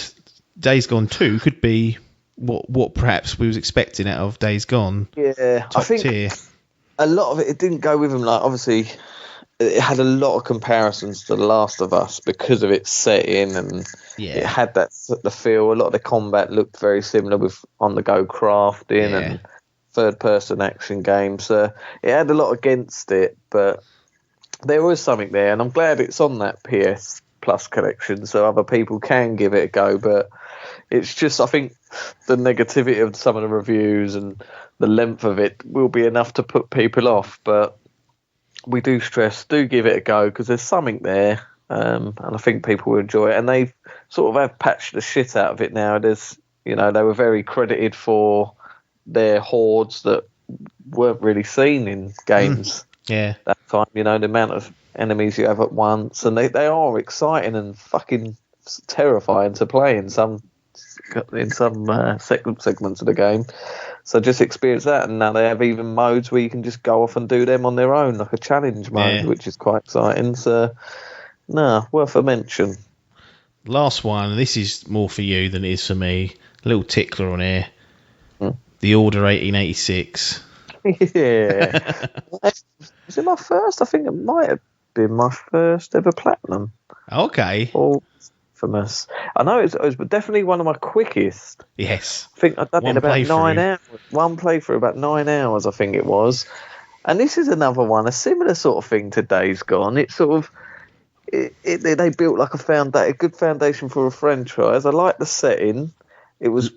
Speaker 2: Days Gone 2 could be what perhaps we was expecting out of Days Gone.
Speaker 3: Yeah, I think
Speaker 2: tier.
Speaker 3: A lot of it didn't go with them. Like obviously, it had a lot of comparisons to The Last of Us because of its setting, and it had the feel. A lot of the combat looked very similar with on-the-go crafting and third-person action games. So it had a lot against it, but there was something there, and I'm glad it's on that PS Plus collection so other people can give it a go. But it's just, I think the negativity of some of the reviews and the length of it will be enough to put people off. But we do stress, do give it a go, because there's something there, and I think people will enjoy it. And they sort of have patched the shit out of it now. There's, they were very credited for their hordes that weren't really seen in games. That time, the amount of enemies you have at once, and they are exciting and fucking terrifying to play in some segments of the game. So just experience that, and now they have even modes where you can just go off and do them on their own, like a challenge mode, which is quite exciting. So, worth a mention.
Speaker 2: Last one, this is more for you than it is for me. A little tickler on here. The Order 1886.
Speaker 3: Yeah. Was it my first? I think it might have been my first ever platinum.
Speaker 2: Okay.
Speaker 3: Or famous. I know it was definitely one of my quickest.
Speaker 2: Yes.
Speaker 3: I think I've done it in about 9 hours. One playthrough, about 9 hours, I think it was. And this is another one, a similar sort of thing to Days Gone. It's sort of, they built like a good foundation for a franchise. I like the setting. It was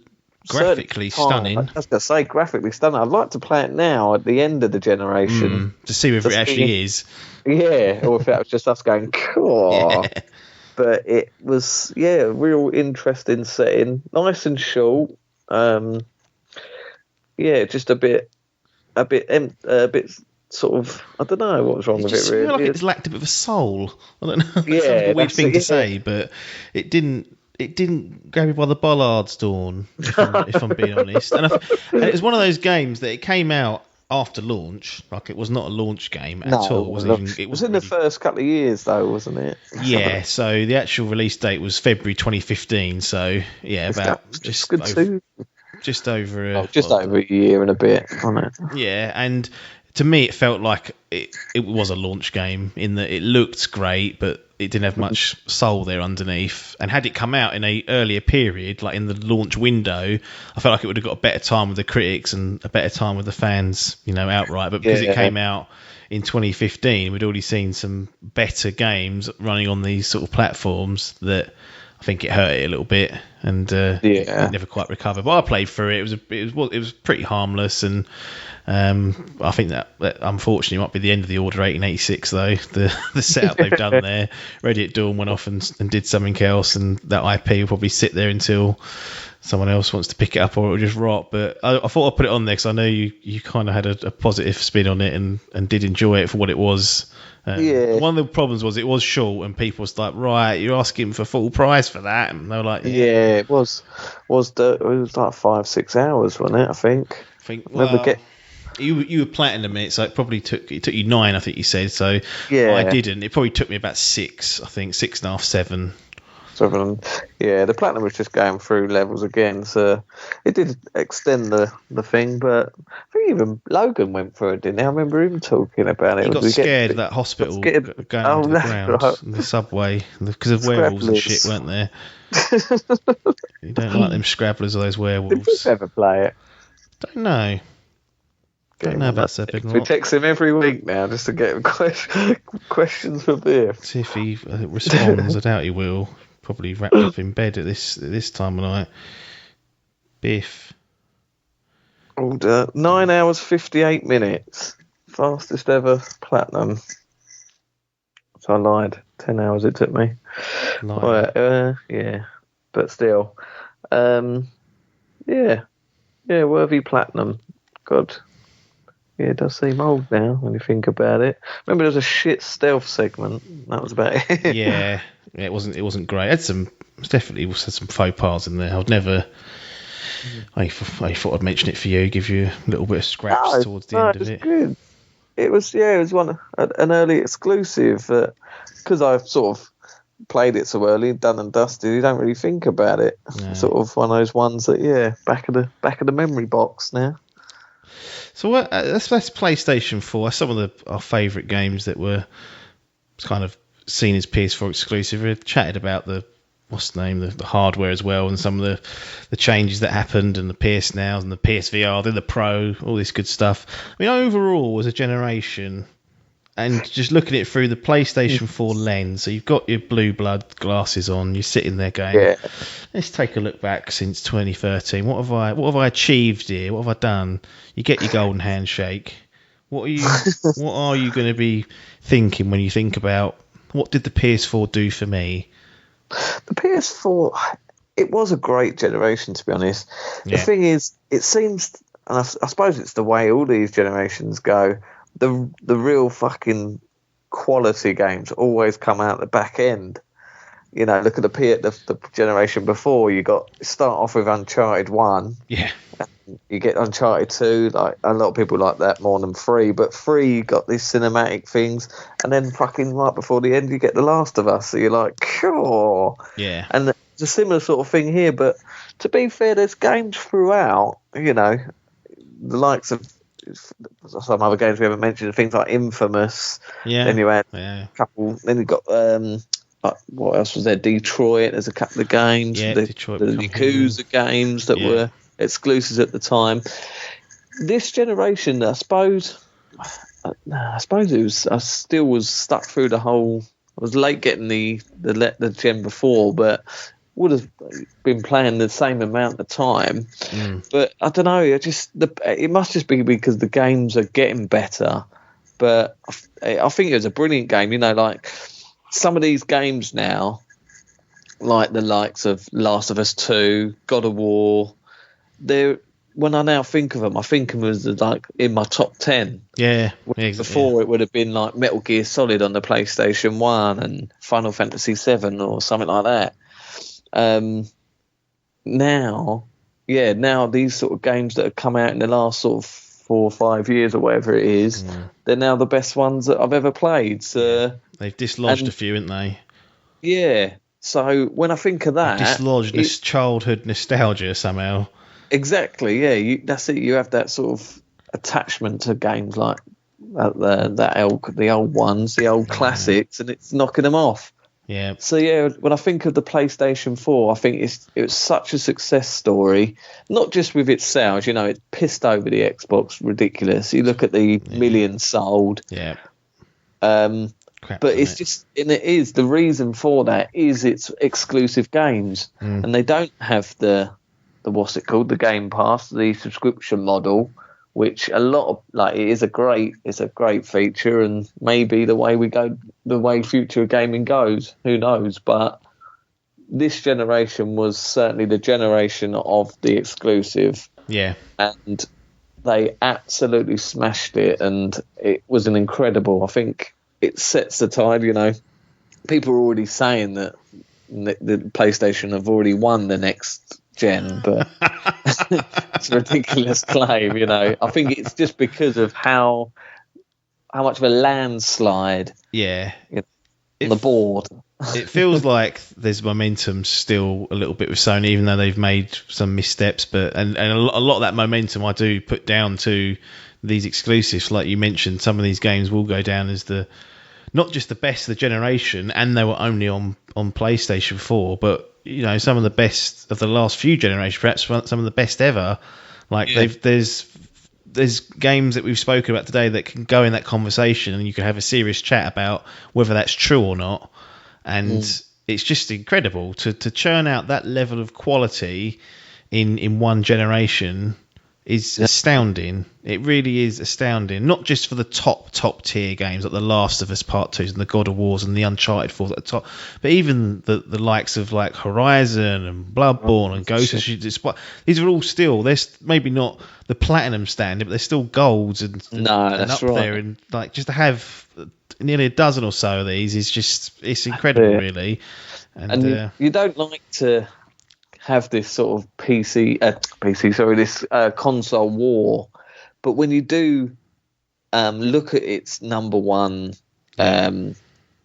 Speaker 2: graphically stunning.
Speaker 3: I was going to say graphically stunning. I'd like to play it now at the end of the generation
Speaker 2: to see if it actually is.
Speaker 3: Yeah, or if that was just us going, cool. Yeah. But it was, a real interesting setting, nice and short. Just a bit sort of, I don't know what was wrong with it. Really,
Speaker 2: like it lacked a bit of a soul. I don't know. It's a weird thing to say, but it didn't grab me by the bollards, Dawn, if I'm being honest. And it was one of those games that it came out after launch. Like, it was not a launch game at all. It was in
Speaker 3: the first couple of years, though, wasn't it?
Speaker 2: Yeah, so the actual release date was February 2015. So, just over
Speaker 3: a year and a bit, wasn't it?
Speaker 2: Yeah, and to me, it felt like it was a launch game in that it looked great, but it didn't have much soul there underneath. And had it come out in a earlier period, like in the launch window, I felt like it would have got a better time with the critics and a better time with the fans, outright. But because it came out in 2015, we'd already seen some better games running on these sort of platforms that I think it hurt it a little bit, and it never quite recovered. But I played through it. It was pretty harmless, and I think that unfortunately might be the end of the Order 1886 though. The setup they've done there. Ready at Dawn went off and did something else, and that IP will probably sit there until someone else wants to pick it up, or it'll just rot. But I thought I'd put it on there because I know you kind of had a positive spin on it and did enjoy it for what it was. One of the problems was it was short, and people was like, "Right, you're asking for full price for that," and they were like,
Speaker 3: "Yeah, it was like 5-6 hours, wasn't it? I think."
Speaker 2: You were platinum it, so it probably took you 9, I think you said. So
Speaker 3: yeah,
Speaker 2: I didn't. It probably took me about 6, I think 6.5, 7.
Speaker 3: Yeah, the platinum was just going through levels again, so it did extend the thing. But I think even Logan went through it, didn't he? I remember him talking about it.
Speaker 2: He got scared of that hospital going into the ground, right. The subway, because of werewolves and shit, weren't there? You don't like them scrabblers or those werewolves.
Speaker 3: Did you ever play it?
Speaker 2: Don't know. Don't know about Seb.
Speaker 3: We text him every week now just to get questions for Biff.
Speaker 2: See if he responds. I doubt he will. Probably wrapped up in bed at this time of night. Biff.
Speaker 3: Order 9 hours 58 minutes. Fastest ever platinum. So I lied. 10 hours it took me. Yeah, but still, worthy platinum. God. Yeah, it does seem old now when you think about it. Remember, there was a shit stealth segment. That was about it.
Speaker 2: Yeah, it wasn't great. It definitely had some faux pas in there. I'd never. I thought I'd mention it for you, give you a little bit of scraps towards the end of it.
Speaker 3: Good. It was an early exclusive because I've sort of played it so early, done and dusted. You don't really think about it. No. Sort of one of those ones that back of the memory box now.
Speaker 2: So that's PlayStation 4. Some of our favourite games that were kind of seen as PS4 exclusive. We chatted about the hardware as well, and some of the changes that happened, and the PS Nows and the PSVR, then the Pro, all this good stuff. I mean, overall, as a generation, and just looking at it through the PlayStation 4 lens, so you've got your blue blood glasses on, you're sitting there going, let's take a look back since 2013. What have I achieved here? What have I done? You get your golden handshake. What are you going to be thinking when you think about what did the PS4 do for me?
Speaker 3: The PS4, it was a great generation, to be honest. Yeah. The thing is, it seems, and I suppose it's the way all these generations go, the real fucking quality games always come out the back end. You know, look at the generation before. You start off with Uncharted 1.
Speaker 2: Yeah.
Speaker 3: You get Uncharted 2. Like, a lot of people like that more than 3. But 3, you got these cinematic things, and then fucking right before the end, you get The Last of Us. So you're like, sure.
Speaker 2: Yeah.
Speaker 3: And it's a similar sort of thing here. But to be fair, there's games throughout. You know, the likes of some other games we haven't mentioned, things like Infamous.
Speaker 2: Yeah.
Speaker 3: Then you had a couple. Then you got what else was there? Detroit. There's a couple of games.
Speaker 2: Yeah, Detroit. The
Speaker 3: Yakuza games that were exclusives at the time. This generation, I suppose it was. I still was stuck through the whole. I was late getting the gen before, but would have been playing the same amount of time. But I don't know. It must just be because the games are getting better. But I think it was a brilliant game. You know, like some of these games now, like the likes of Last of Us 2, God of War. When I now think of them, I think of them as like in my top 10.
Speaker 2: Yeah.
Speaker 3: Before it would have been like Metal Gear Solid on the PlayStation 1 and Final Fantasy 7 or something like that. Now these sort of games that have come out in the last sort of 4 or 5 years or whatever it is, they're now the best ones that I've ever played. So
Speaker 2: they've dislodged a few, haven't they?
Speaker 3: Yeah. So when I think of that,
Speaker 2: dislodged this childhood nostalgia somehow.
Speaker 3: Exactly. Yeah. That's it. You have that sort of attachment to games like the old ones, the old classics, and it's knocking them off.
Speaker 2: Yeah.
Speaker 3: So when I think of the PlayStation 4, I think it was such a success story, not just with its sales. You know, it pissed over the Xbox ridiculous. You look at the millions sold.
Speaker 2: Yeah.
Speaker 3: But it's just, and it is, the reason for that is it's exclusive games, and they don't have the what's it called, the Game Pass, the subscription model, which a lot of, like, it's a great feature, and maybe the way future gaming goes, who knows? But this generation was certainly the generation of the exclusive, and they absolutely smashed it, and it was an incredible. I think it sets the tide. You know, people are already saying that the PlayStation have already won the next gen, but it's a ridiculous claim. You know, I think it's just because of how much of a landslide.
Speaker 2: Yeah.
Speaker 3: On the board.
Speaker 2: It feels like there's momentum still a little bit with Sony, even though they've made some missteps. But and a lot of that momentum I do put down to these exclusives. Like you mentioned, some of these games will go down as not just the best of the generation, and they were only on PlayStation 4, but you know, some of the best of the last few generations, perhaps some of the best ever. Like there's games that we've spoken about today that can go in that conversation, and you can have a serious chat about whether that's true or not. And it's just incredible to churn out that level of quality in one generation is astounding. It really is astounding. Not just for the top tier games like The Last of Us Part 2s and the God of Wars and the Uncharted 4s at the top, but even the likes of like Horizon and Bloodborne and Ghost of Tsushima. These are all still, they're maybe not the platinum standard, but they're still golds and up there. And like just to have nearly a dozen or so of these is just, it's incredible, really. And
Speaker 3: you don't like to have this sort of this console war, but when you do look at its number one,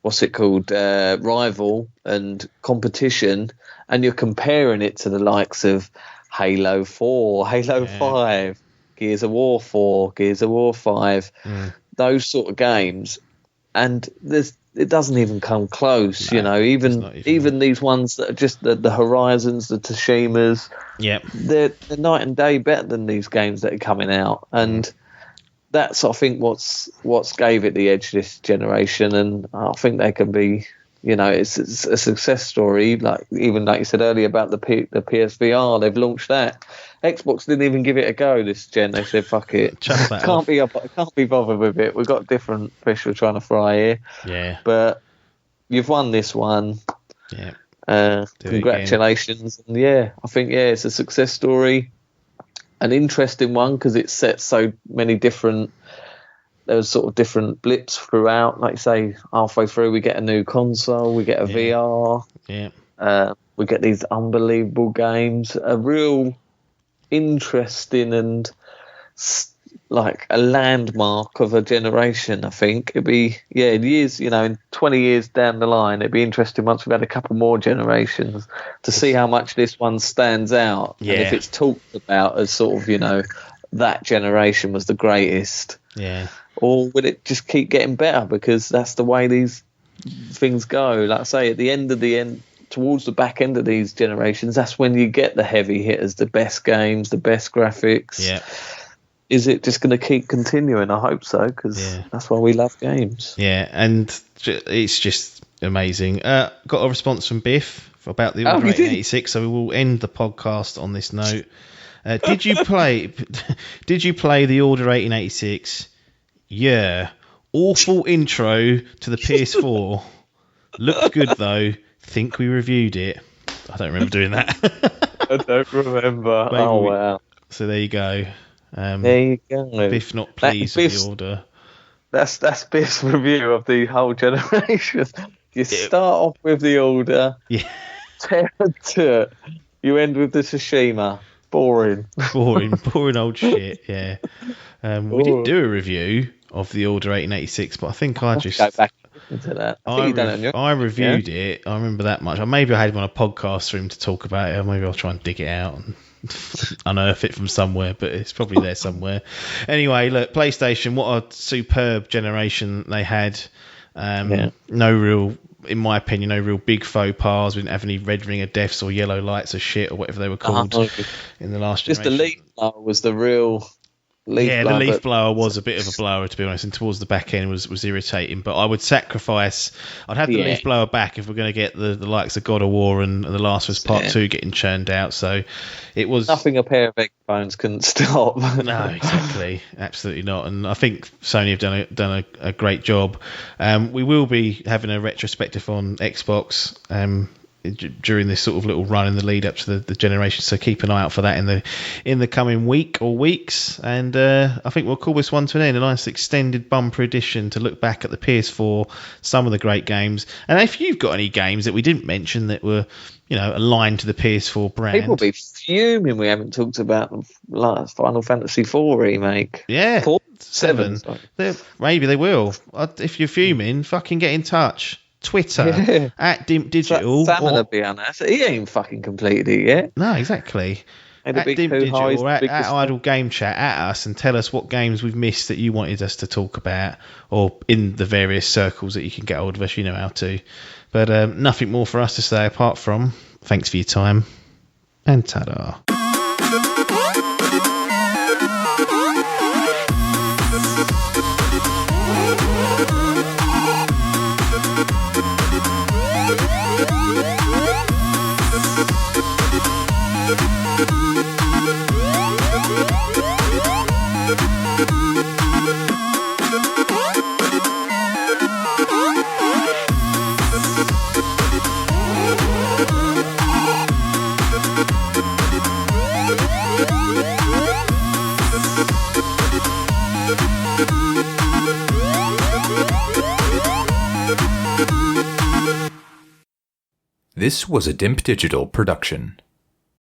Speaker 3: what's it called, rival and competition, and you're comparing it to the likes of Halo 4, Halo 5, Gears of War 4, Gears of War 5, those sort of games, and it doesn't even come close, you know. Even these ones that are just the Horizons, the Tsushimas, they're night and day better than these games that are coming out, and that's, I think, what's gave it the edge this generation. And I think they can be, you know, it's a success story. Like you said earlier about the PSVR, they've launched that. Xbox didn't even give it a go this gen. They said, "Fuck it, can't be bothered with it. We've got different fish we're trying to fry here."
Speaker 2: Yeah.
Speaker 3: But you've won this one.
Speaker 2: Yeah.
Speaker 3: Congratulations. And I think it's a success story, an interesting one because it sets so many different. There was sort of different blips throughout. Like you say, halfway through we get a new console, we get a VR.
Speaker 2: Yeah.
Speaker 3: We get these unbelievable games. A real interesting and like a landmark of a generation. I think it'd be years, you know, in 20 years down the line, it'd be interesting once we've had a couple more generations to see how much this one stands out, and if it's talked about as sort of, you know, that generation was the greatest, or will it just keep getting better because that's the way these things go. Like I say, at the end towards the back end of these generations, that's when you get the heavy hitters, the best games, the best graphics. Is it just going to keep continuing? I hope so, because that's why we love games.
Speaker 2: Yeah, and it's just amazing. Got a response from Biff about the Order 1886, so we will end the podcast on this note. Did you play the Order 1886? Yeah. Awful intro to the PS4. Looked good though. Think we reviewed it. I don't remember doing that.
Speaker 3: I don't remember. Wow.
Speaker 2: So there you go.
Speaker 3: There you go.
Speaker 2: Biff not pleased with the Order.
Speaker 3: That's Biff's review of the whole generation. You start off with the Order.
Speaker 2: Yeah.
Speaker 3: Tear to it. You end with the Tsushima. Boring old shit. Yeah. We did do a review of the Order 1886, but I think I just go back into that.
Speaker 2: I reviewed it. I remember that much. Maybe I had him on a podcast for him to talk about it, or maybe I'll try and dig it out and unearth it from somewhere, but it's probably there somewhere. Anyway, look, PlayStation, what a superb generation they had. No real, in my opinion, no real big faux pas. We didn't have any red ring of deaths or yellow lights of shit or whatever they were called in the last generation.
Speaker 3: Just the lead was the real
Speaker 2: the leaf blower was a bit of a blower, to be honest, and towards the back end was irritating. But I would sacrifice. I'd have the leaf blower back if we're going to get the likes of God of War and The Last of Us Part 2 getting churned out. So it was
Speaker 3: nothing a pair of headphones couldn't stop.
Speaker 2: No, exactly, absolutely not. And I think Sony have done a great job. We will be having a retrospective on Xbox during this sort of little run in the lead up to the generation, so keep an eye out for that in the coming week or weeks. And I think we'll call this one to an end, a nice extended bumper edition to look back at the PS4, some of the great games. And if you've got any games that we didn't mention that were aligned to the PS4 brand,
Speaker 3: people will be fuming we haven't talked about the last Final Fantasy 4 remake.
Speaker 2: Yeah,
Speaker 3: 7.
Speaker 2: Maybe they will. If you're fuming, fucking get in touch. Twitter at Dimp Digital.
Speaker 3: Salmon will be on that. He ain't fucking completed it yet.
Speaker 2: No, exactly. At Dimp Digital or at Idle Game Chat at us and tell us what games we've missed that you wanted us to talk about, or in the various circles that you can get hold of us, you know how to. But nothing more for us to say apart from thanks for your time and ta-da.
Speaker 1: This was a Dimp Digital production.